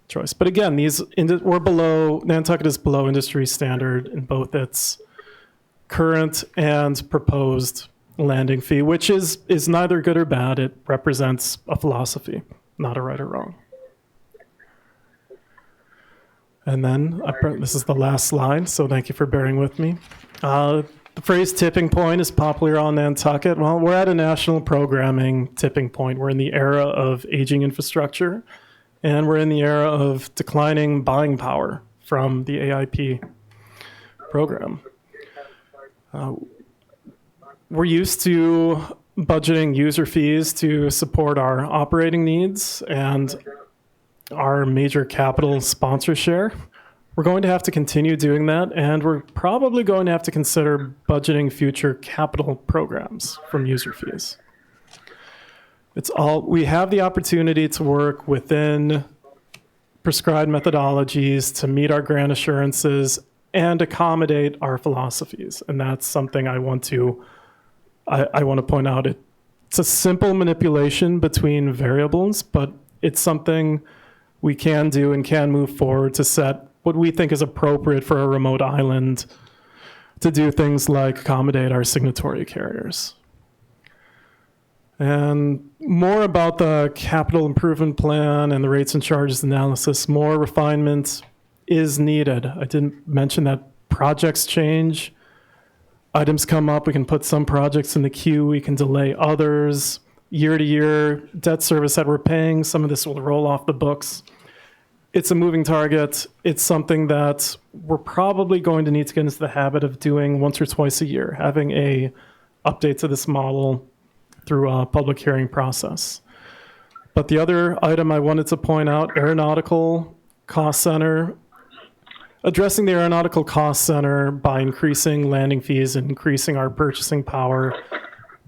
choice. But again, we're below, Nantucket is below industry standard in both its current and proposed landing fee, which is neither good or bad. It represents a philosophy, not a right or wrong. And then, this is the last slide, so thank you for bearing with me. The phrase tipping point is popular on Nantucket. Well, we're at a national programming tipping point. We're in the era of aging infrastructure, and we're in the era of declining buying power from the AIP program. We're used to budgeting user fees to support our operating needs and our major capital sponsor share. We're going to have to continue doing that, and we're probably going to have to consider budgeting future capital programs from user fees. We have the opportunity to work within prescribed methodologies to meet our grant assurances and accommodate our philosophies, and that's something I want to point out. It's a simple manipulation between variables, but it's something we can do and can move forward to set what we think is appropriate for a remote island to do things like accommodate our signatory carriers. And more about the capital improvement plan and the rates and charges analysis, more refinement is needed. I didn't mention that projects change. Items come up, we can put some projects in the queue, we can delay others. Year to year, debt service that we're paying, some of this will roll off the books. It's a moving target. It's something that we're probably going to need to get into the habit of doing once or twice a year, having a update to this model through a public hearing process. But the other item I wanted to point out, aeronautical cost center, addressing the aeronautical cost center by increasing landing fees and increasing our purchasing power.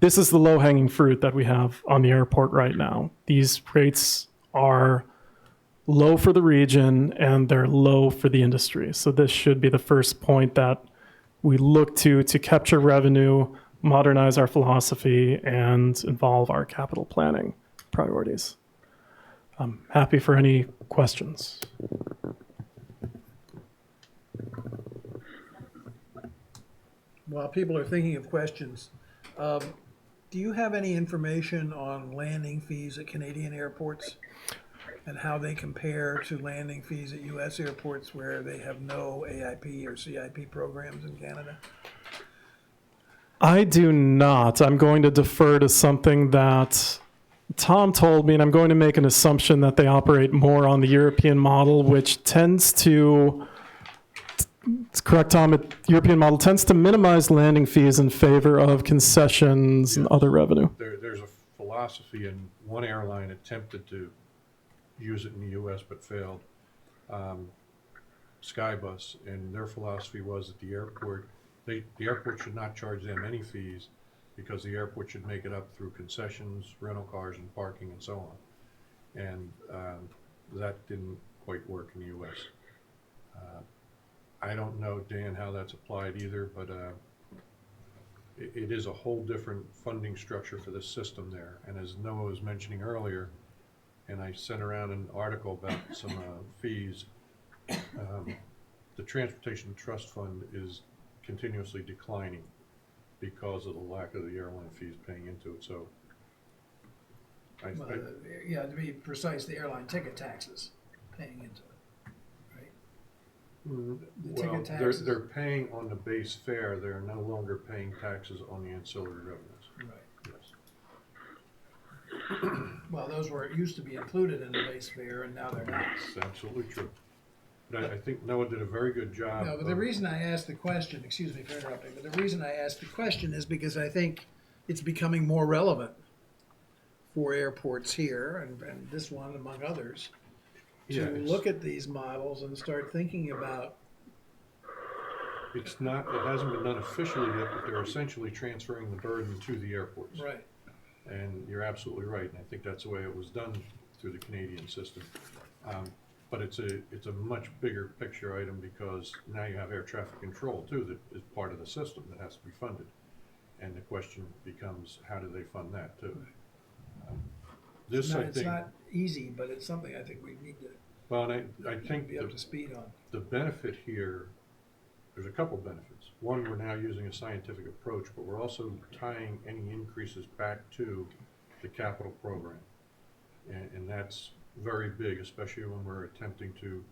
This is the low-hanging fruit that we have on the airport right now. These rates are low for the region and they're low for the industry. So this should be the first point that we look to capture revenue, modernize our philosophy, and involve our capital planning priorities. I'm happy for any questions. While people are thinking of questions, do you have any information on landing fees at Canadian airports and how they compare to landing fees at U.S. airports where they have no AIP or CIP programs in Canada? I do not. I'm going to defer to something that Tom told me, and I'm going to make an assumption that they operate more on the European model, which tends to, it's correct, Tom, the European model tends to minimize landing fees in favor of concessions and other revenue. There's a philosophy, and one airline attempted to use it in the U.S. but failed, Skybus, and their philosophy was that the airport should not charge them any fees because the airport should make it up through concessions, rental cars, and parking, and so on. And that didn't quite work in the U.S. I don't know, Dan, how that's applied either, but it is a whole different funding structure for this system there. And as Noah was mentioning earlier, and I sent around an article about some fees, the Transportation Trust Fund is continuously declining because of the lack of the airline fees paying into it. So, Yeah, to be precise, the airline ticket taxes paying into it, right? The well, ticket taxes. they're paying on the base fare. They're no longer paying taxes on the ancillary revenues. Right. Yes. Well, those used to be included in the base fare, and now they're not. That's absolutely true. But I think Noah did a very good job. No, but the reason I asked the question, excuse me for interrupting, but the reason I asked the question is because I think it's becoming more relevant for airports here, and this one among others, to look at these models and start thinking about. It hasn't been done officially yet, but they're essentially transferring the burden to the airports. Right. And you're absolutely right, and I think that's the way it was done through the Canadian system. But it's a much bigger picture item because now you have air traffic control too that is part of the system that has to be funded. And the question becomes, how do they fund that too? This, I think, it's not easy, but it's something I think we need to well, and I think be up to speed on. the benefit here, there's a couple benefits. one, we're now using a scientific approach, but we're also tying any increases back to the capital program. And that's very big, especially when we're attempting to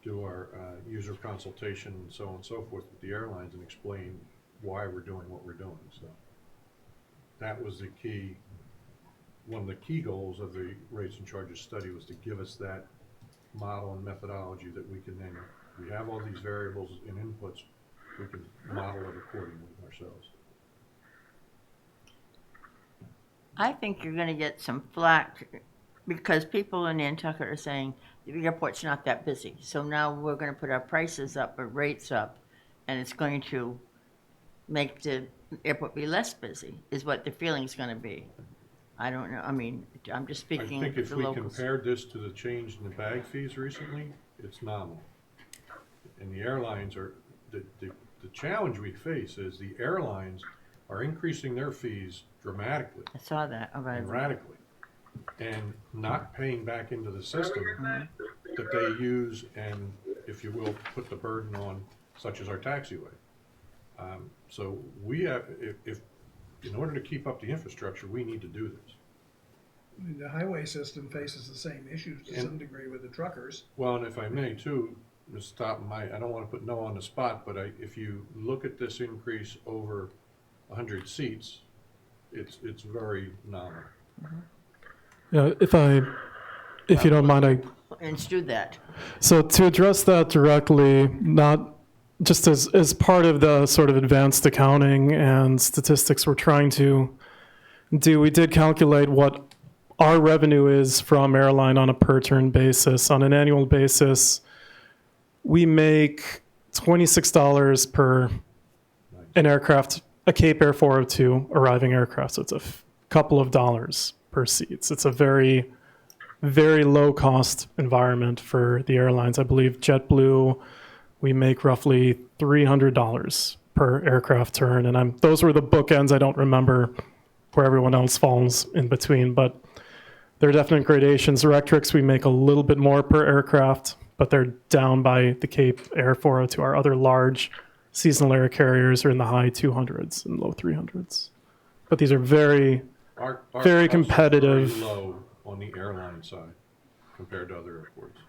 do our user consultation and so on and so forth with the airlines and explain why we're doing what we're doing. So that was the key. One of the key goals of the rates and charges study was to give us that model and methodology that we can then, we have all these variables and inputs, we can model it accordingly ourselves. I think you're gonna get some flack because people in Nantucket are saying the airport's not that busy. So now we're gonna put our prices up, or rates up, and it's going to make the airport be less busy, is what the feeling's gonna be. I don't know, I mean, I'm just I speaking think for if the we locals. compared this to the change in the bag fees recently, it's nominal. And the airlines are, the challenge we face is the airlines are increasing their fees dramatically I saw that, all right. and radically, and not paying back into the system that they use and, if you will, put the burden on, such as our taxiway. So we have, if in order to keep up the infrastructure, we need to do this. I mean, the highway system faces the same issues to some degree with the truckers. Well, and if I may too, Ms. Topham, I don't want to put no on the spot, but if you look at this increase over 100 seats, it's very nominal. Yeah, if you don't mind, And do that. so to address that directly, not just as part of the sort of advanced accounting and statistics we're trying to do, we did calculate what our revenue is from airline on a per turn basis. On an annual basis, we make $26 per an aircraft, a Cape Air 402 arriving aircraft. So it's a couple of dollars per seat. So it's a very, very low cost environment for the airlines. I believe JetBlue, we make roughly $300 per aircraft turn. And those were the bookends. I don't remember where everyone else falls in between, but there are definite gradations. Rectrix, we make a little bit more per aircraft, but they're down by the Cape Air 402. Our other large seasonal air carriers are in the high 200s and low 300s. But these are very, Our very costs are competitive. Very low on the airline side compared to other airports.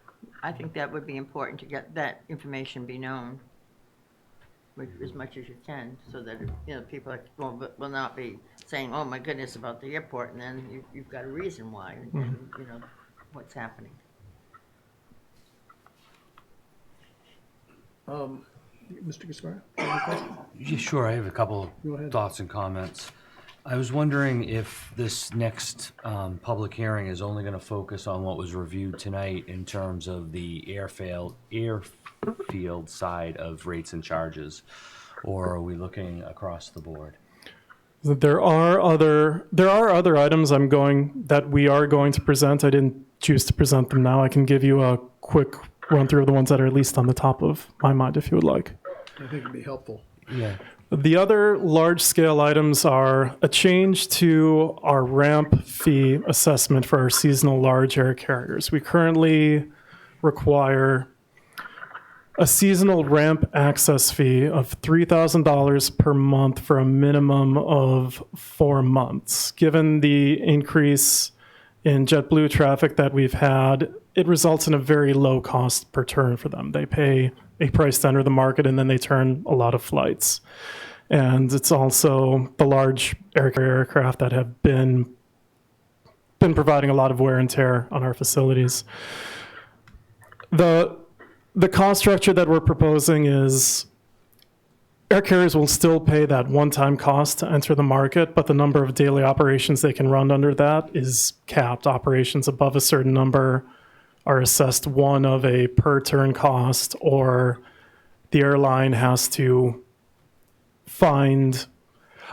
I think that would be important to get that information be known as much as you can, so that, you know, people will not be saying, oh my goodness, about the airport, and then you've got a reason why, and you know, what's happening. Mr. Gaspar, any questions? Yeah, sure, I have a couple Go ahead. of thoughts and comments. I was wondering if this next public hearing is only going to focus on what was reviewed tonight in terms of the airfield side of rates and charges, or are we looking across the board? There are other items that we are going to present. I didn't choose to present them now. I can give you a quick run through of the ones that are at least on the top of my mind if you would like. I think it'd be helpful. Yeah. The other large-scale items are a change to our ramp fee assessment for our seasonal large air carriers. We currently require a seasonal ramp access fee of $3,000 per month for a minimum of 4 months. Given the increase in JetBlue traffic that we've had, it results in a very low cost per turn for them. They pay a price to enter the market, and then they turn a lot of flights. And it's also the large aircraft that have been providing a lot of wear and tear on our facilities. The cost structure that we're proposing is air carriers will still pay that one-time cost to enter the market, but the number of daily operations they can run under that is capped. Operations above a certain number are assessed one of a per turn cost, or the airline has to find,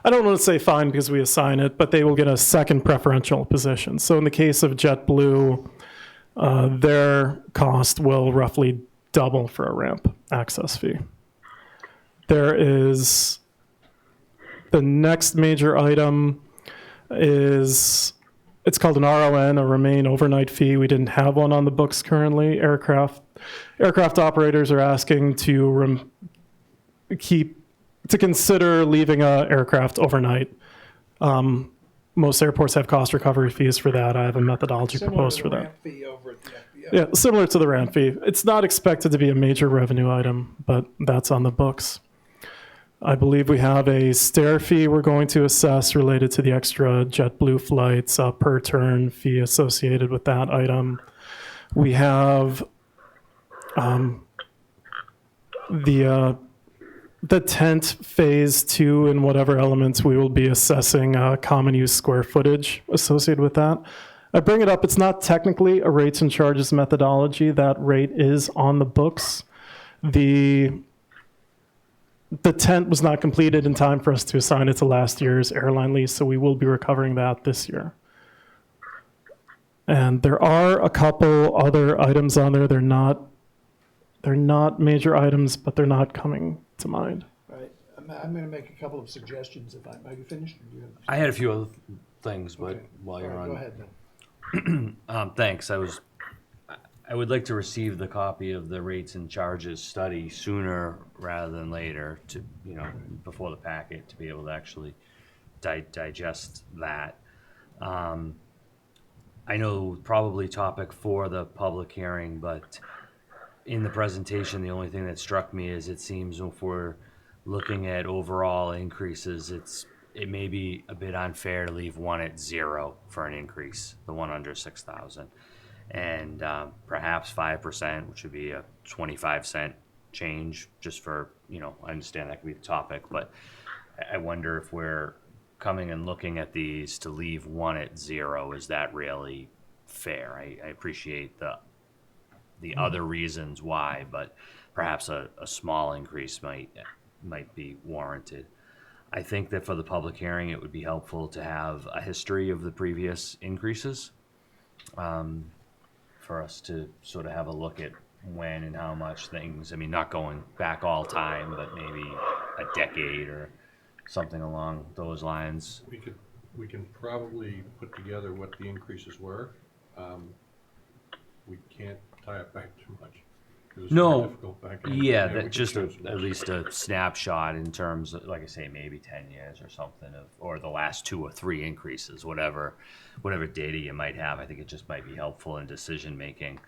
I don't want to say find because we assign it, but they will get a second preferential position. So in the case of JetBlue, their cost will roughly double for a ramp access fee. There is the next major item is, it's called an RON, a remain overnight fee. We didn't have one on the books currently. Aircraft operators are asking to keep to consider leaving a aircraft overnight. Most airports have cost recovery fees for that. I have a methodology Similar proposed to for the that. ramp fee over at the FBO. Yeah, similar to the ramp fee. It's not expected to be a major revenue item, but that's on the books. I believe we have a stair fee we're going to assess related to the extra JetBlue flights, per turn fee associated with that item. We have the tent phase 2 and whatever elements we will be assessing common use square footage associated with that. I bring it up, it's not technically a rates and charges methodology. That rate is on the books. The tent was not completed in time for us to assign it to last year's airline lease, so we will be recovering that this year. And there are a couple other items on there. They're not major items, but they're not coming to mind. Right. I'm going to make a couple of suggestions. Are you finished? Or do you have... I had a few other things, but Okay. while you're All right, on. go ahead then. Thanks. I would like to receive the copy of the rates and charges study sooner rather than later to, before the packet, to be able to actually digest that. I know probably topic for the public hearing, but in the presentation, the only thing that struck me is it seems if we're looking at overall increases, it may be a bit unfair to leave one at 0 for an increase, the one under 6,000. And perhaps 5%, which would be a 25-cent change just for, I understand that could be the topic, but I wonder if we're coming and looking at these to leave one at 0, is that really fair? I appreciate the other reasons why, but perhaps a small increase might be warranted. I think that for the public hearing, it would be helpful to have a history of the previous increases, for us to sort of have a look at when and how much things, not going back all time, but maybe a decade or something along those lines. We can probably put together what the increases were. We can't tie it back too much. 'Cause it's No. very difficult back in. Yeah, we that can just show some at least a snapshot in terms of, like I say, maybe 10 years or something, or the last 2 or 3 increases, whatever data you might have. I think it just might be helpful in decision making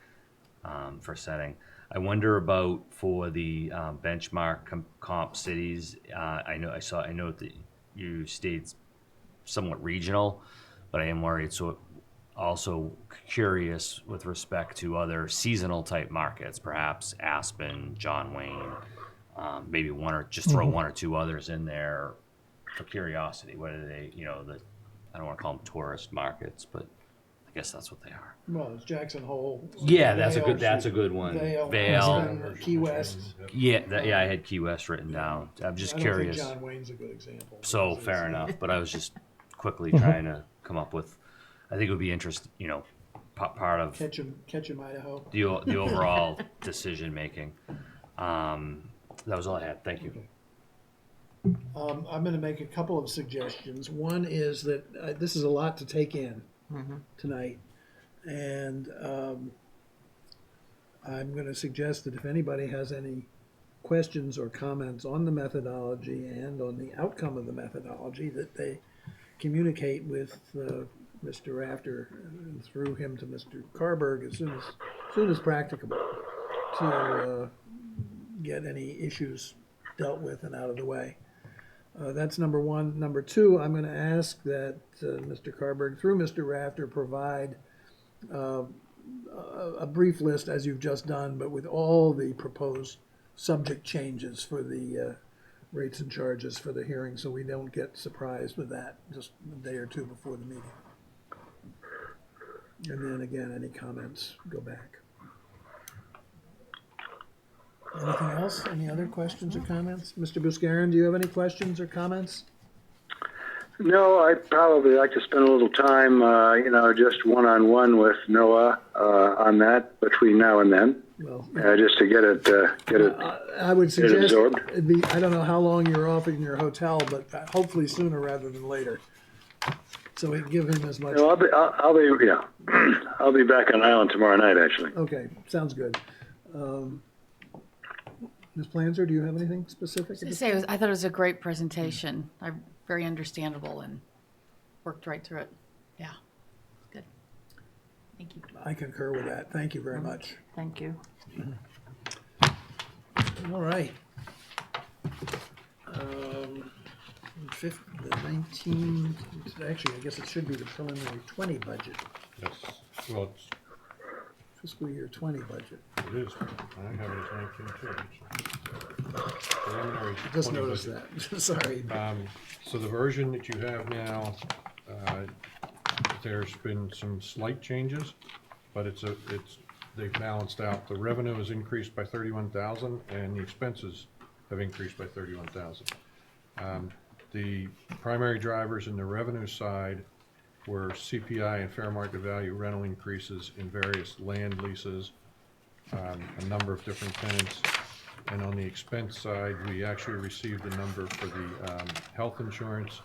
for setting. I wonder about for the benchmark comp cities. I know that you stayed somewhat regional, but I am worried. So also curious with respect to other seasonal type markets, perhaps Aspen, John Wayne, maybe throw 1 or 2 others in there for curiosity. What are they? I don't want to call them tourist markets, but I guess that's what they are. Well, it's Jackson Hole. Yeah, that's Vail, a good one. Vail, Vail. Aspen, Key West. Yeah, I had Key West written down. I'm just curious. I don't think John Wayne's a good example. So fair enough, but I was just quickly trying to come up with. I think it would be interesting, part of Catch 'em, Idaho. the overall decision making. That was all I had. Thank you. I'm going to make a couple of suggestions. One is that this is a lot to take in tonight, and I'm going to suggest that if anybody has any questions or comments on the methodology and on the outcome of the methodology, that they communicate with Mr. Rafter and through him to Mr. Carberg as soon as practicable to get any issues dealt with and out of the way. That's number one. Number two, I'm going to ask that Mr. Carberg, through Mr. Rafter, provide a brief list, as you've just done, but with all the proposed subject changes for the rates and charges for the hearing, so we don't get surprised with that just a day or two before the meeting. And then again, any comments, go back. Anything else? Any other questions or comments? Mr. Buscarin, do you have any questions or comments? No, I'd probably like to spend a little time, just one-on-one with Noah on that between now and then, Well, just to get it I would suggest, absorbed. I don't know how long you're off in your hotel, but hopefully sooner rather than later. So we can give him as much. No, I'll be back on island tomorrow night, actually. Okay, sounds good. Ms. Planzer, do you have anything specific? I thought it was a great presentation. Very understandable and worked right through it. Yeah, good. Thank you. I concur with that. Thank you very much. Thank you. All right. The 19, actually, I guess it should be the preliminary 20 budget, Yes, well, fiscal year 20 budget. it is. I have it as 19 too. actually. Preliminary Just 20 noticed budget. that. Sorry. So the version that you have now, there's been some slight changes, but they've balanced out. The revenue has increased by 31,000 and the expenses have increased by 31,000. The primary drivers in the revenue side were CPI and fair market value rental increases in various land leases, a number of different tenants. And on the expense side, we actually received a number for the health insurance.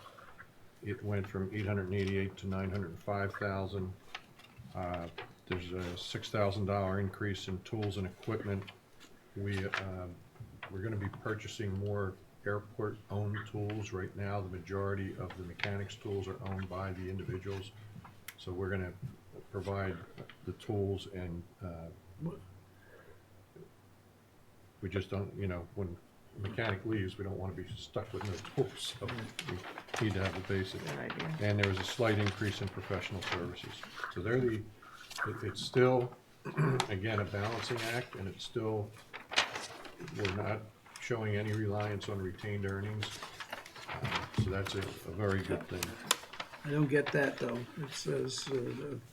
It went from 888 to 905,000. There's a $6,000 increase in tools and equipment. We're going to be purchasing more airport-owned tools. Right now, the majority of the mechanics tools are owned by the individuals. So we're going to provide the tools, and we just don't, when a mechanic leaves, we don't want to be stuck with no tools. So we need to have the basic. Good idea. And there was a slight increase in professional services. So it's still, again, a balancing act, and it's still, we're not showing any reliance on retained earnings. So that's a very good thing. I don't get that, though. It says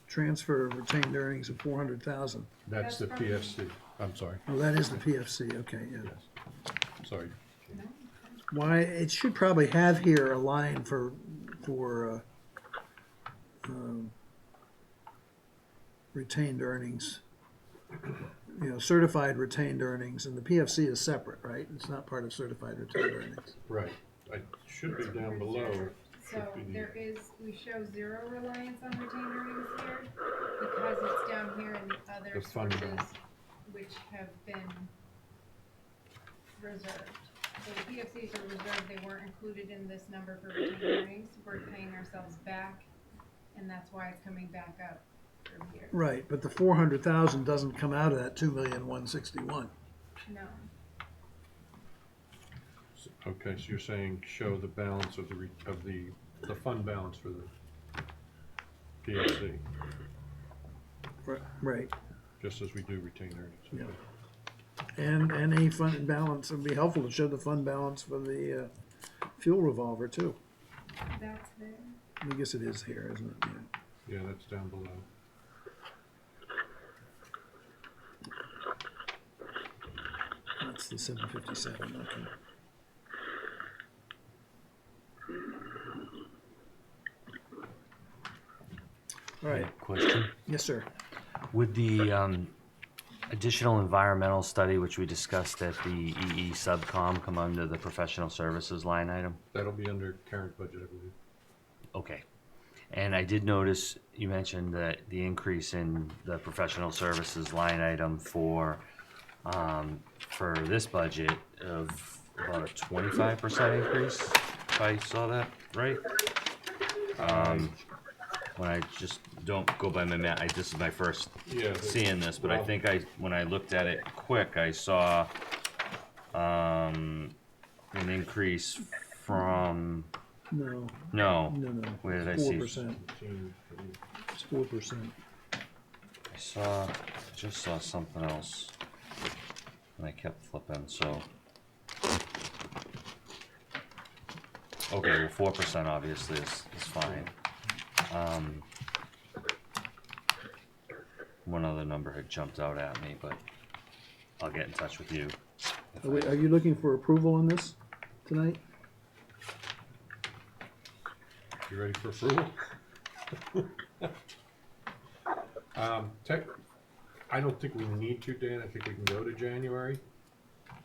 transfer of retained earnings of 400,000. That's the PFC. I'm sorry. Oh, that is the PFC. Okay, yeah. Yes. Sorry. Why, it should probably have here a line for retained earnings. Certified retained earnings, and the PFC is separate, right? It's not part of certified retained earnings. Right. It should be down below. So there is, we show zero reliance on retained earnings here, because it's down here in the other The fund sources, balance. which have been reserved. So the PFCs are reserved, they weren't included in this number for retained earnings, we're paying ourselves back, and that's why it's coming back up from here. Right, but the 400,000 doesn't come out of that 2,161,000. No, Okay, so you're saying show the balance of the fund balance for the PFC, Right, just as we do retained earnings. Yeah. Okay. and any fund balance, it would be helpful to show the fund balance for the fuel revolver too. that's there. I guess it is here, isn't it? Yeah. Yeah, that's down below. That's the 757, okay. All right, Question? yes, sir. Would the additional environmental study, which we discussed at the EE subcom, come under the professional services line item? That'll be under current budget, I believe. Okay. And I did notice you mentioned that the increase in the professional services line item for this budget of about a 25% increase, if I saw that right. When I just don't go by my math, this is my first Yeah. seeing this, but I think when I looked at it quick, I saw an increase from, No, no, no. where did I It's see? 4%. It's 4%. Just saw something else, and I kept flipping, so. Okay, well, 4% obviously is fine. One other number had jumped out at me, but I'll get in touch with you. Are you looking for approval on this tonight? You ready for approval? I don't think we need to, Dan. I think we can go to January.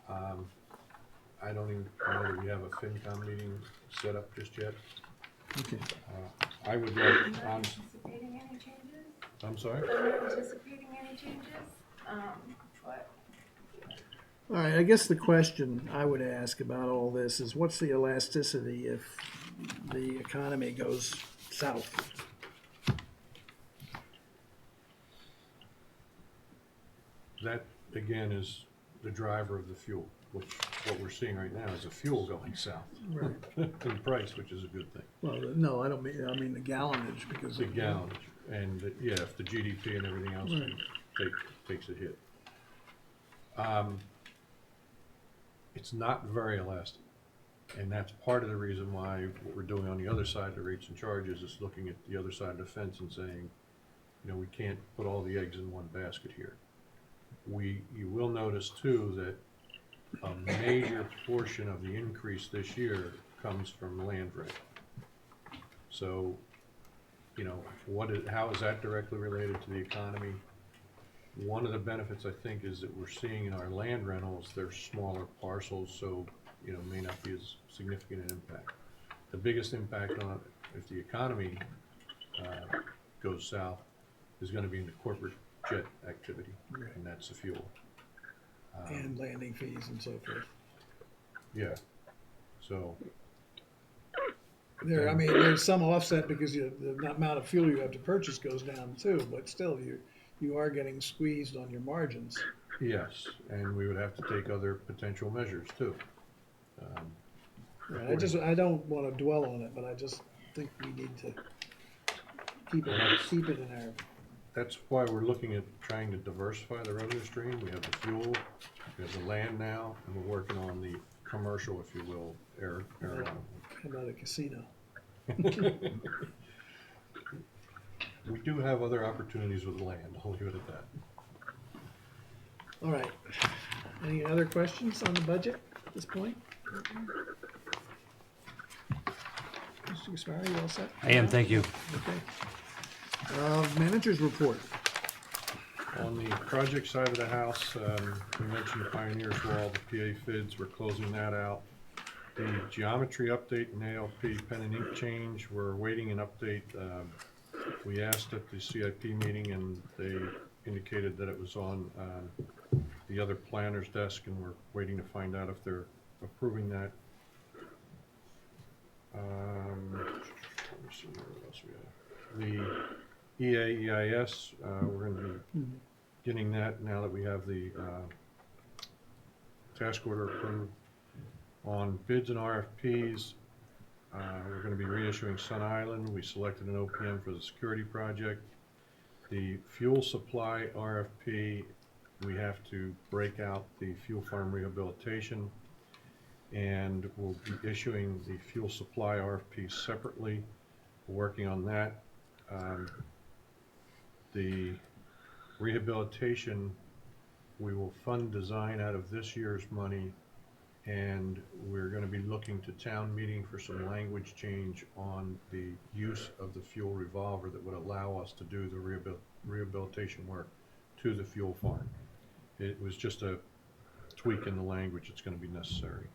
I don't even know that we have a FinCom meeting set up just yet. Okay. I would Are like, you not anticipating any changes? I'm sorry? Are you anticipating any changes? What? All right, I guess the question I would ask about all this is what's the elasticity if the economy goes south? That, again, is the driver of the fuel, which what we're seeing right now is the fuel going south Right. in price, which is a good thing. Well, no, I mean the gallonage because The of gallonage, and yeah, if the GDP and everything else Right. takes a hit. It's not very elastic, and that's part of the reason why what we're doing on the other side of the rates and charges is looking at the other side of the fence and saying, you know, we can't put all the eggs in one basket here. You will notice too that a major portion of the increase this year comes from land rent. So, you know, how is that directly related to the economy? One of the benefits, I think, is that we're seeing in our land rentals, they're smaller parcels, so, you know, may not be as significant an impact. The biggest impact on, if the economy goes south, is gonna be in the corporate jet activity, and that's the fuel. and landing fees and so forth. Yeah, so, I mean, there's some offset because the amount of fuel you have to purchase goes down too, but still, you are getting squeezed on your margins. yes, and we would have to take other potential measures too. Right, I don't want to dwell on it, but I just think we need to keep it in our. That's why we're looking at trying to diversify the revenue stream. We have the fuel, we have the land now, and we're working on the commercial, if you will, aeronautical. How about a casino? We do have other opportunities with land, I'll leave it at that. All right. Any other questions on the budget at this point? Mr. Gaspari, you all set? I am, thank you. Okay. Managers report. On the project side of the house, we mentioned Pioneers Wall, the PA FIDS, we're closing that out. The geometry update and ALP pen and ink change, we're awaiting an update. We asked at the CIP meeting and they indicated that it was on the other planner's desk, and we're waiting to find out if they're approving that. Let me see what else we have. The EAEIS, we're going to be getting that now that we have the task order approved. On bids and RFPs, we're going to be reissuing Sun Island. We selected an OPM for the security project. The fuel supply RFP, we have to break out the fuel farm rehabilitation, and we'll be issuing the fuel supply RFP separately. We're working on that. The rehabilitation, we will fund design out of this year's money, and we're going to be looking to town meeting for some language change on the use of the fuel revolver that would allow us to do the rehabilitation work to the fuel farm. It was just a tweak in the language that's going to be necessary.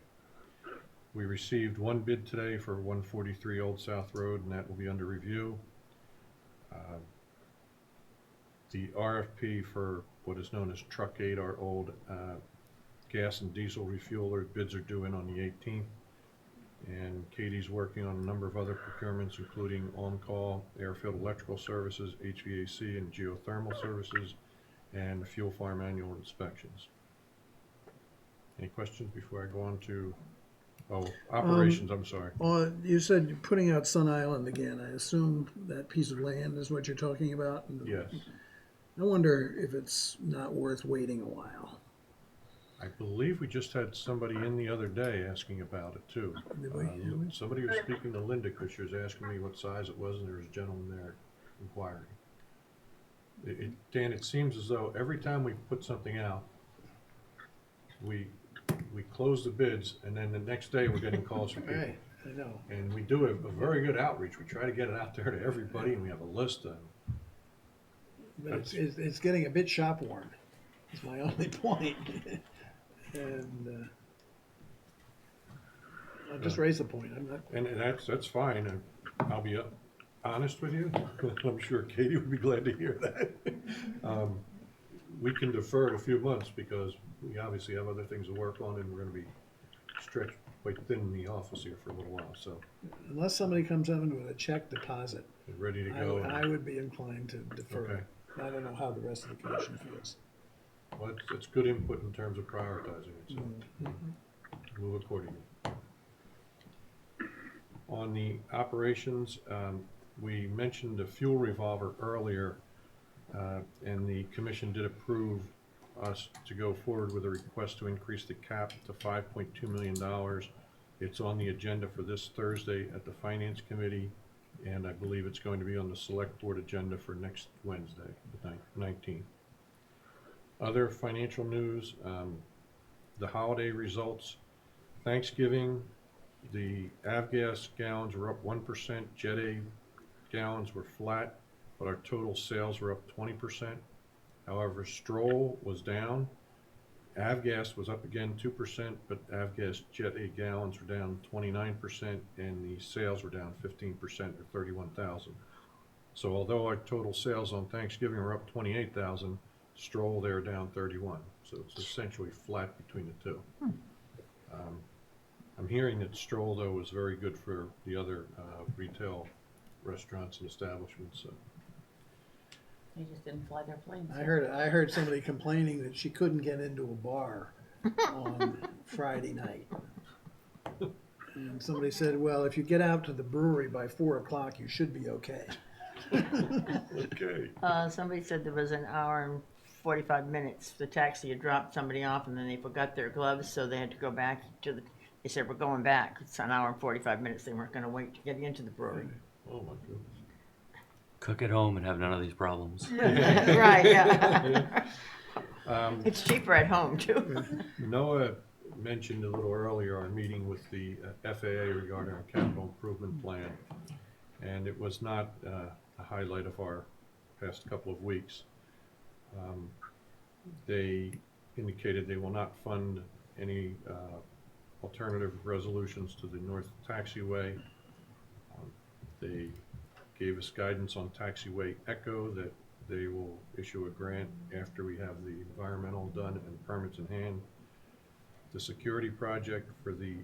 We received one bid today for 143 Old South Road, and that will be under review. The RFP for what is known as Truck 8, our old gas and diesel refueler, bids are due in on the 18th. And Katie's working on a number of other procurements, including on-call airfield electrical services, HVAC and geothermal services, and the fuel farm annual inspections. Any questions before I go on to, operations, I'm sorry. You said you're putting out Sun Island again. I assume that piece of land is what you're talking about? Yes. I wonder if it's not worth waiting a while. I believe we just had somebody in the other day asking about it too. Did we? Somebody was speaking to Linda because she was asking me what size it was, and there was a gentleman there inquiring. Dan, it seems as though every time we put something out, we close the bids, and then the next day we're getting calls from people. Right, I know. And we do a very good outreach. We try to get it out there to everybody, and we have a list of. But it's getting a bit shop worn, is my only point. And I'll just raise the point. I'm not. And that's fine. I'll be honest with you. I'm sure Katie would be glad to hear that. We can defer it a few months because we obviously have other things to work on, and we're gonna be stretched quite thin in the office here for a little while, so Unless somebody comes in with a check deposit, we're ready to I go. would, I would be inclined to defer. Okay. I don't know how the rest of the commission feels. Well, it's good input in terms of prioritizing it, so move accordingly. On the operations, we mentioned the fuel revolver earlier, and the commission did approve us to go forward with a request to increase the cap to $5.2 million. It's on the agenda for this Thursday at the Finance Committee, and I believe it's going to be on the Select Board agenda for next Wednesday, the 19th. Other financial news, the holiday results. Thanksgiving, the avgas gallons were up 1%, Jet A gallons were flat, but our total sales were up 20%. However, Stroll was down. Avgas was up again 2%, but avgas Jet A gallons were down 29%, and the sales were down 15% or 31,000. So although our total sales on Thanksgiving were up 28,000, Stroll they're down 31. So it's essentially flat between the two. I'm hearing that Stroll though was very good for the other retail restaurants and establishments. So. They just didn't fly their planes. I heard somebody complaining that she couldn't get into a bar on Friday night. And somebody said, well, if you get out to the brewery by 4 o'clock, you should be okay. Okay. Somebody said there was an hour and 45 minutes. The taxi had dropped somebody off and then they forgot their gloves, so they had to go back to they said, we're going back. It's an hour and 45 minutes. They weren't going to wait to get into the brewery. Oh my goodness. Cook at home and have none of these problems. Right, yeah. It's cheaper at home, too. Noah mentioned a little earlier our meeting with the FAA regarding our capital improvement plan, and it was not a highlight of our past couple of weeks. They indicated they will not fund any alternative resolutions to the North Taxiway. They gave us guidance on Taxiway Echo that they will issue a grant after we have the environmental done and permits in hand. The security project for the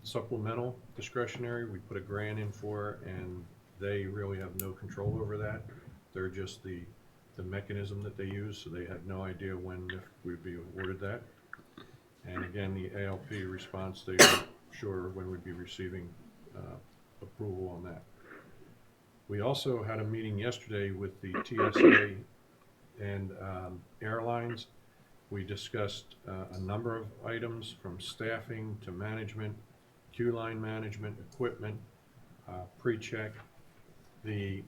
supplemental discretionary, we put a grant in for, and they really have no control over that. They're just the mechanism that they use, so they had no idea when, if we'd be awarded that. And again, the ALP response, they weren't sure when we'd be receiving approval on that. We also had a meeting yesterday with the TSA and airlines. We discussed a number of items from staffing to management, queue line management, equipment, pre-check. The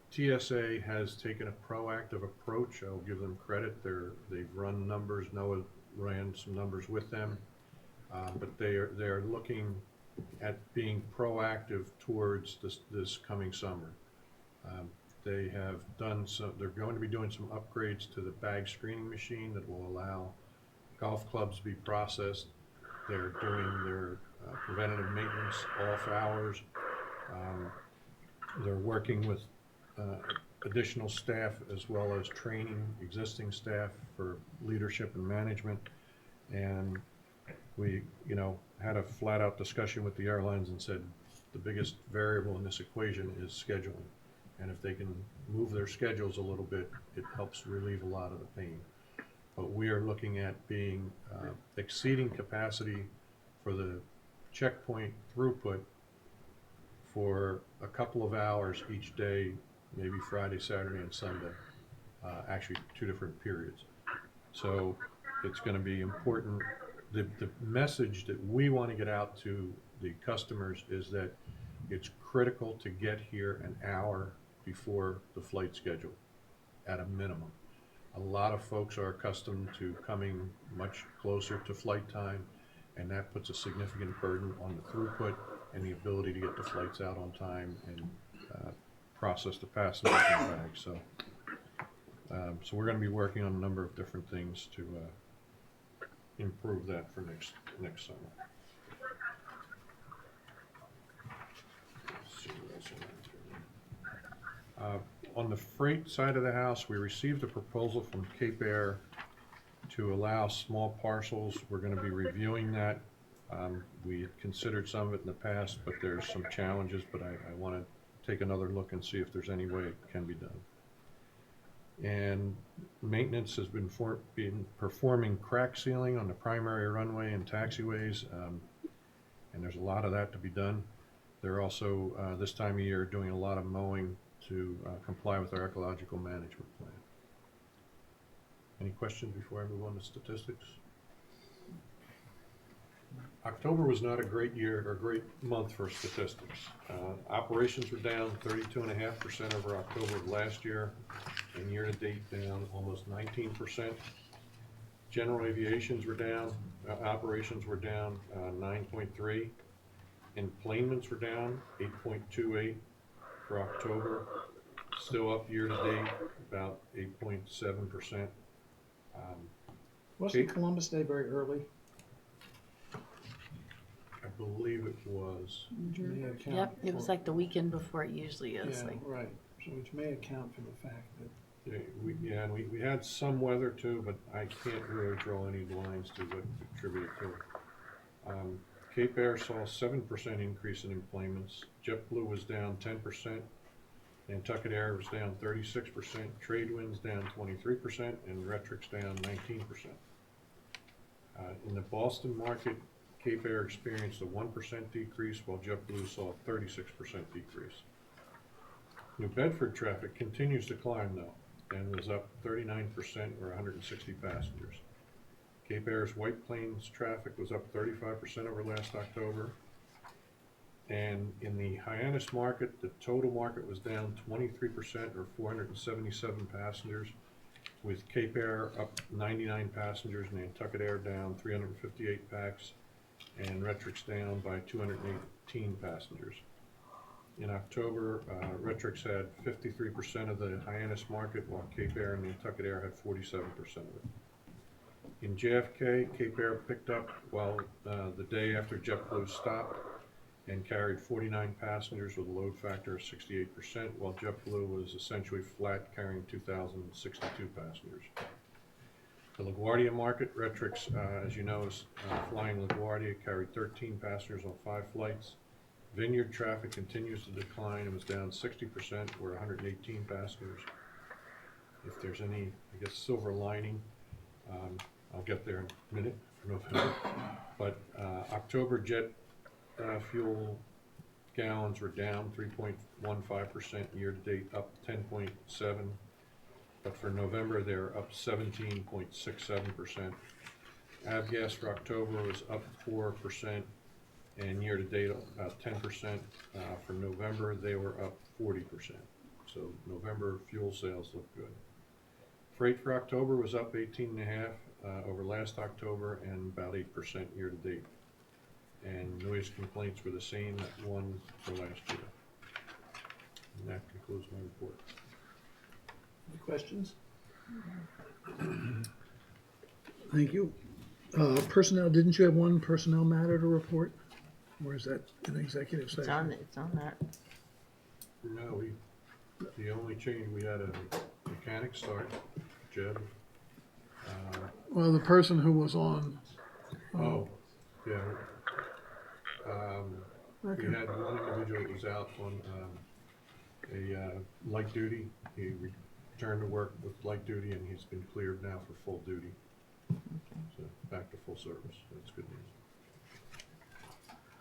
TSA has taken a proactive approach. I'll give them credit. They've run numbers. Noah ran some numbers with them, but they're looking at being proactive towards this coming summer. They have done some. They're going to be doing some upgrades to the bag screening machine that will allow golf clubs to be processed. They're doing their preventative maintenance off hours. They're working with additional staff as well as training existing staff for leadership and management. And we, had a flat-out discussion with the airlines and said the biggest variable in this equation is scheduling. And if they can move their schedules a little bit, it helps relieve a lot of the pain. But we are looking at being exceeding capacity for the checkpoint throughput for a couple of hours each day, maybe Friday, Saturday, and Sunday, actually 2 different periods. So it's going to be important. The message that we want to get out to the customers is that it's critical to get here an hour before the flight schedule at a minimum. A lot of folks are accustomed to coming much closer to flight time, and that puts a significant burden on the throughput and the ability to get the flights out on time and process the passengers in bags. So we're going to be working on a number of different things to improve that for next summer. Let's see what else I have here. On the freight side of the house, we received a proposal from Cape Air to allow small parcels. We're gonna be reviewing that. We had considered some of it in the past, but there's some challenges, but I wanna take another look and see if there's any way it can be done. And maintenance has been performing crack sealing on the primary runway and taxiways, and there's a lot of that to be done. They're also, this time of year, doing a lot of mowing to comply with our ecological management plan. Any questions before I move on to statistics? October was not a great year or great month for statistics. Operations were down 32.5% over October of last year, and year-to-date down almost 19%. General aviations were down, operations were down 9.3. Enplanements were down 8.28 for October, still up year-to-date about 8.7%. Wasn't Columbus Day very early? I believe it was. Which may account Yep, it was for- like the weekend before it usually is. Yeah, Like, right, so which may account for the fact that, And we had some weather too, but I can't really draw any lines to what contributed to it. Cape Air saw a 7% increase in enplanements. JetBlue was down 10%. Nantucket Air was down 36%. Tradewinds down 23%, and Retrix down 19%. In the Boston market, Cape Air experienced a 1% decrease, while JetBlue saw a 36% decrease. New Bedford traffic continues to climb though, and was up 39% or 160 passengers. Cape Air's White Plains traffic was up 35% over last October. And in the Hyannis market, the total market was down 23% or 477 passengers, with Cape Air up 99 passengers, Nantucket Air down 358 pax, and Retrix down by 218 passengers. In October, Retrix had 53% of the Hyannis market, while Cape Air and Nantucket Air had 47% of it. In JFK, Cape Air picked up while the day after JetBlue stopped and carried 49 passengers with a load factor of 68%, while JetBlue was essentially flat, carrying 2,062 passengers. The LaGuardia market, Retrix, as you know, is flying LaGuardia, carried 13 passengers on 5 flights. Vineyard traffic continues to decline and was down 60%, or 118 passengers. If there's any, I guess, silver lining, I'll get there in a minute for November. But October jet fuel gallons were down 3.15%, year-to-date up 10.7%. But for November, they're up 17.67%. Avgas for October was up 4%, and year-to-date about 10%. For November, they were up 40%. So November fuel sales look good. Freight for October was up 18.5% over last October, and about 8% year-to-date. And noise complaints were the same at 1 for last year. And that concludes my report. any questions? Thank you. Personnel, didn't you have one personnel matter to report? Or is that an executive session? It's on that. No, the only change, we had a mechanic start, Jed. Well, the person who was on, Oh, yeah. We okay, had one individual that was out on a light duty. He returned to work with light duty, and he's been cleared now for full duty. So back to full service. That's good news.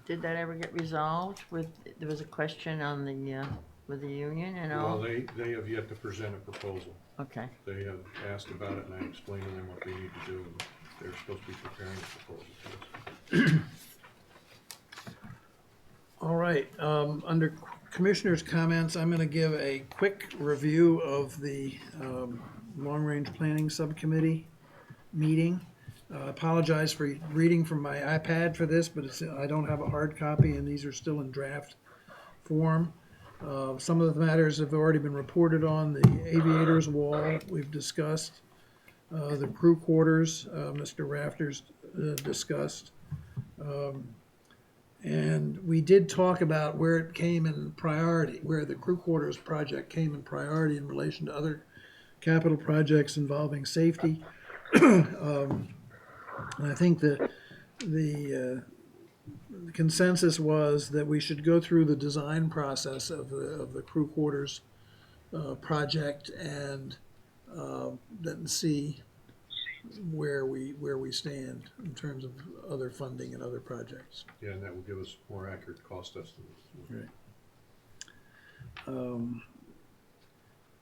Did that ever get resolved with, there was a question on the, with the union and all? Well, they have yet to present a proposal. Okay, They have asked about it, and I explained to them what they need to do, and they're supposed to be preparing a proposal to us. all right. Under commissioners' comments, I'm gonna give a quick review of the long-range planning subcommittee meeting. Apologize for reading from my iPad for this, but I don't have a hard copy, and these are still in draft form. Some of the matters have already been reported on. The aviators wall, we've discussed. The crew quarters, Mr. Rafters discussed. And we did talk about where it came in priority, where the crew quarters project came in priority in relation to other capital projects involving safety. And I think that the consensus was that we should go through the design process of the crew quarters project and then see where we stand in terms of other funding and other projects. Yeah, and that will give us more accurate cost estimates. Right.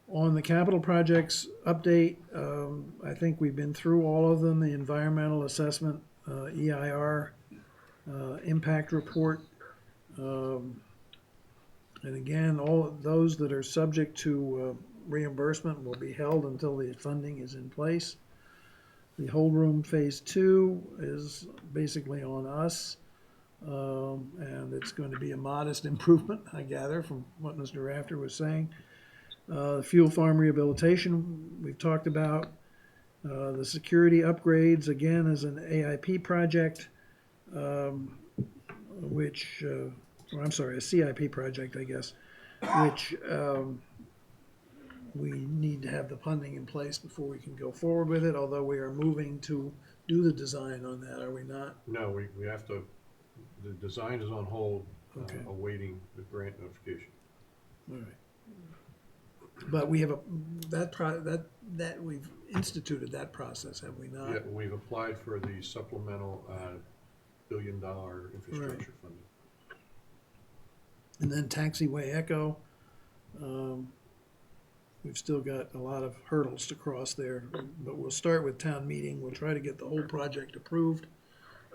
On the capital projects update, I think we've been through all of them, the environmental assessment, EIR, impact report. And again, all of those that are subject to reimbursement will be held until the funding is in place. The hold room phase 2 is basically on us. And it's going to be a modest improvement, I gather, from what Mr. Rafter was saying. The fuel farm rehabilitation, we've talked about. The security upgrades, again, is an AIP project, which, or I'm sorry, a CIP project, I guess, which we need to have the funding in place before we can go forward with it, although we are moving to do the design on that, are we not? No, we have to, the design is on hold, Okay. awaiting the grant notification. All right. But we have that we've instituted that process, have we not? Yeah, we've applied for the supplemental $1 billion infrastructure funding. And then taxiway echo, we've still got a lot of hurdles to cross there, but we'll start with town meeting. We'll try to get the whole project approved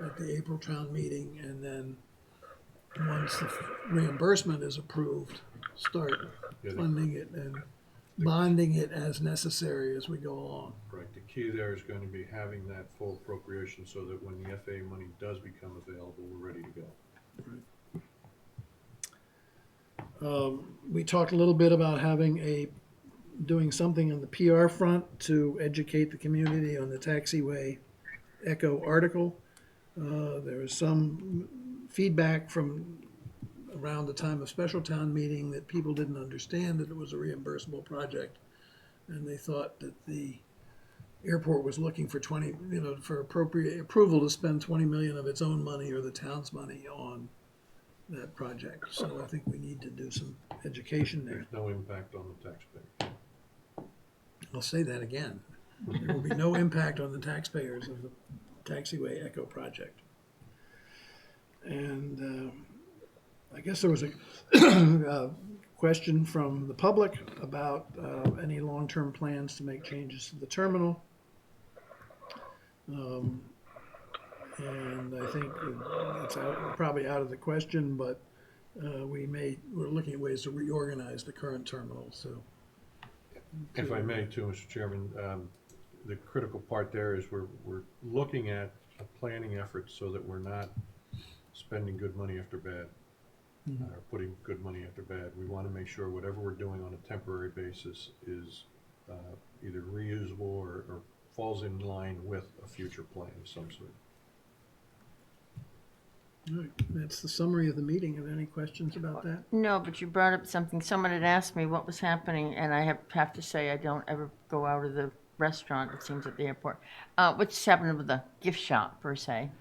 at the April town meeting, and then once the reimbursement is approved, start funding it and bonding it as necessary as we go along. Right, the key there is going to be having that full appropriation so that when the FA money does become available, we're ready to go. We talked a little bit about doing something on the PR front to educate the community on the taxiway echo article. There was some feedback from around the time of special town meeting that people didn't understand that it was a reimbursable project, and they thought that the airport was looking for for appropriate approval to spend 20 million of its own money or the town's money on that project. So I think we need to do some education there. There's no impact on the taxpayer. I'll say that again. There will be no impact on the taxpayers of the taxiway echo project. And I guess there was a question from the public about any long-term plans to make changes to the terminal. And I think it's probably out of the question, but we're looking at ways to reorganize the current terminal. So, If I may too, Mr. Chairman, the critical part there is we're looking at a planning effort so that we're not spending good money after bad. Or putting good money after bad. We want to make sure whatever we're doing on a temporary basis is either reusable or falls in line with a future plan of some sort. all right, that's the summary of the meeting. Are there any questions about that? No, but you brought up something, someone had asked me what was happening, and I have to say, I don't ever go out of the restaurant, it seems, at the airport. What's happening with the gift shop, per se?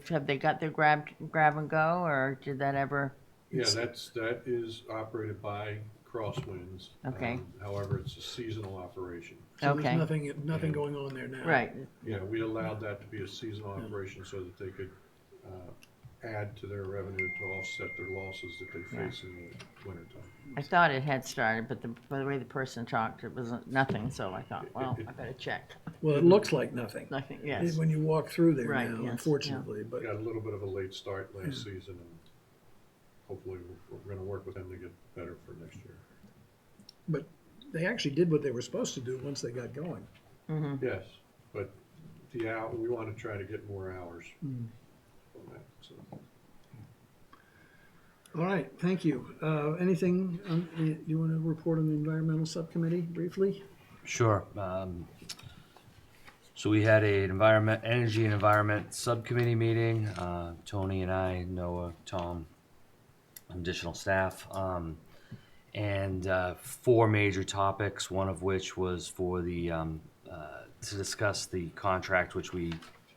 Have they got their grab and go, or did that ever? Yeah, that is operated by Crosswinds. Okay. However, it's a seasonal operation. So Okay. there's nothing going on there now. Right, Yeah, we allowed that to be a seasonal operation so that they could add to their revenue to offset their losses that they face in the wintertime. I thought it had started, but by the way the person talked, it was nothing, so I thought, well, I better check. Well, it looks like nothing. Nothing, yes. When you walk through there Right, now, yes, unfortunately, but Got a little bit of a late start last season, and hopefully we're going to work with them to get better for next year. they actually did what they were supposed to do once they got going. Yes, but we want to try to get more hours on that. So. All right, thank you. Anything you want to report on the environmental subcommittee briefly? Sure. So we had a energy and environment subcommittee meeting. Tony and I, Noah, Tom, additional staff, and 4 major topics. One of which was for the to discuss the contract which we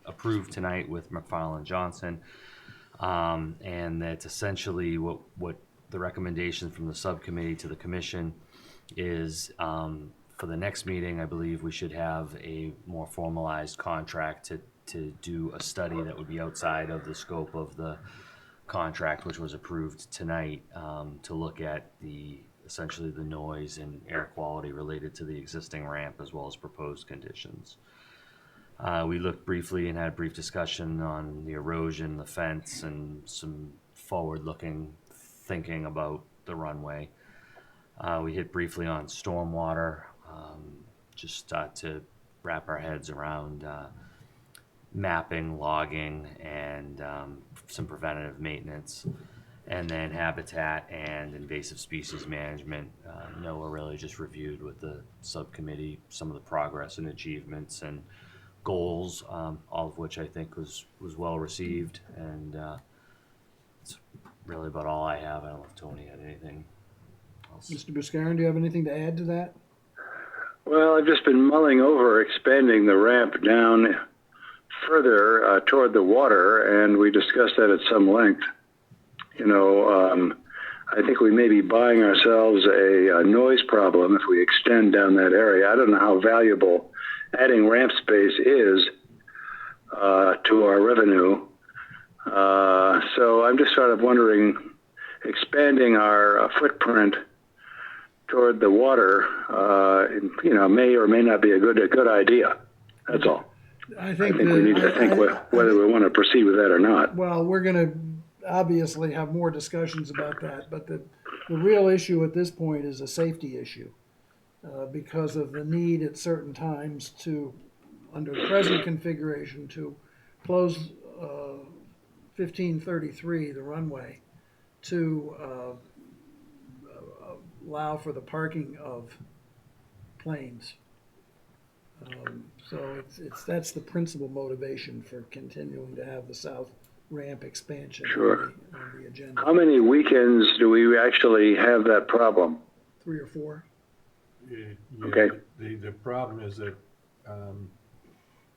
approved tonight with McFarland Johnson. And that's essentially what the recommendation from the subcommittee to the commission is, for the next meeting, I believe we should have a more formalized contract to do a study that would be outside of the scope of the contract which was approved tonight, to look at essentially the noise and air quality related to the existing ramp as well as proposed conditions. We looked briefly and had a brief discussion on the erosion, the fence, and some forward-looking thinking about the runway. We hit briefly on stormwater, just to wrap our heads around mapping, logging, and some preventative maintenance. And then habitat and invasive species management. NOAA really just reviewed with the subcommittee some of the progress and achievements and goals, all of which I think was well received. And it's really about all I have. I don't know if Tony had anything else. Mr. Buscarin, do you have anything to add to that? Well, I've just been mulling over expanding the ramp down further toward the water, and we discussed that at some length. You know, I think we may be buying ourselves a noise problem if we extend down that area. I don't know how valuable adding ramp space is to our revenue. So I'm just sort of wondering, expanding our footprint toward the water, you know, may or may not be a good idea. That's all. I think we need to think whether we want to proceed with that or not. Well, we're going to obviously have more discussions about that, but the real issue at this point is a safety issue, because of the need at certain times to, under the present configuration, to close 1533, the runway, to allow for the parking of planes. So that's the principal motivation for continuing to have the south ramp expansion Sure. on the agenda. How many weekends do we actually have that problem? 3 or 4. Yeah, Okay. The problem is that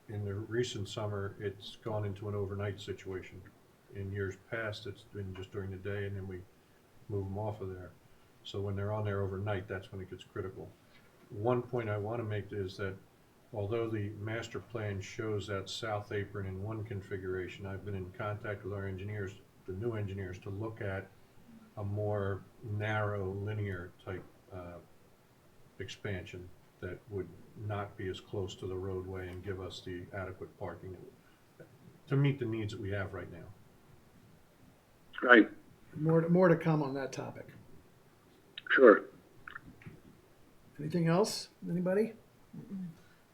in the recent summer, it's gone into an overnight situation. In years past, it's been just during the day, and then we move them off of there. So when they're on there overnight, that's when it gets critical. One point I want to make is that although the master plan shows that south apron in one configuration, I've been in contact with our engineers, the new engineers, to look at a more narrow, linear type expansion that would not be as close to the roadway and give us the adequate parking to meet the needs that we have right now. Right. More to come on that topic. Sure. Anything else? Anybody?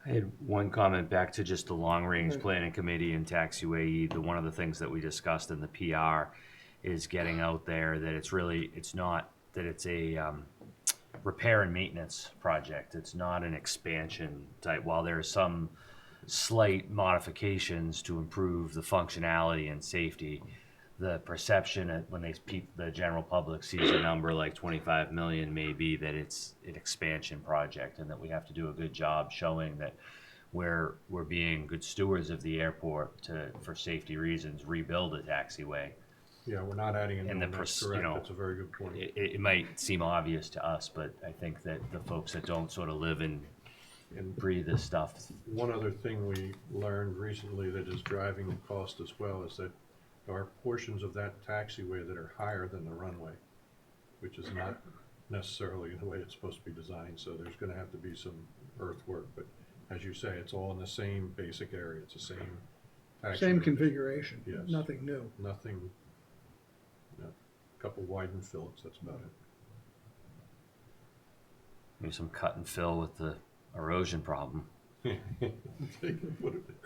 I had one comment back to just the long-range planning committee and taxiway. One of the things that we discussed in the PR is getting out there that it's not that it's a repair and maintenance project. It's not an expansion type. While there are some slight modifications to improve the functionality and safety, the perception when the general public sees a number like 25 million may be that it's an expansion project, and that we have to do a good job showing that we're being good stewards of the airport for safety reasons, rebuild a taxiway. Yeah, we're not adding a new one. That's correct. That's a very good point. It might seem obvious to us, but I think that the folks that don't sort of live and breathe this stuff. One other thing we learned recently that is driving the cost as well is that there are portions of that taxiway that are higher than the runway, which is not necessarily the way it's supposed to be designed. So there's going to have to be some earthwork. But as you say, it's all in the same basic area. It's the same taxiway. Same configuration. Yes. Nothing new. Nothing. A couple widened fillets. That's about it. Maybe some cut and fill with the erosion problem. They can put it there.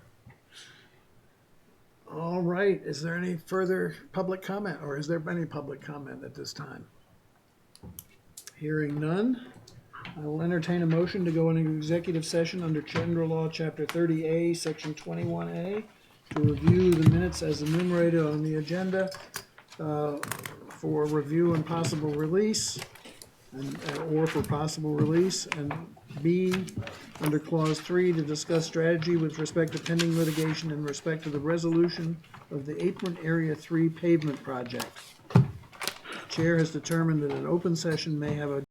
All right. Is there any further public comment, or is there any public comment at this time? Hearing none, I will entertain a motion to go into executive session under General Law, Chapter 30A, Section 21A, to review the minutes as enumerated on the agenda for review and possible release, or for possible release, and B, under Clause 3, to discuss strategy with respect to pending litigation in respect to the resolution of the Apron Area 3 pavement project. Chair has determined that an open session may have a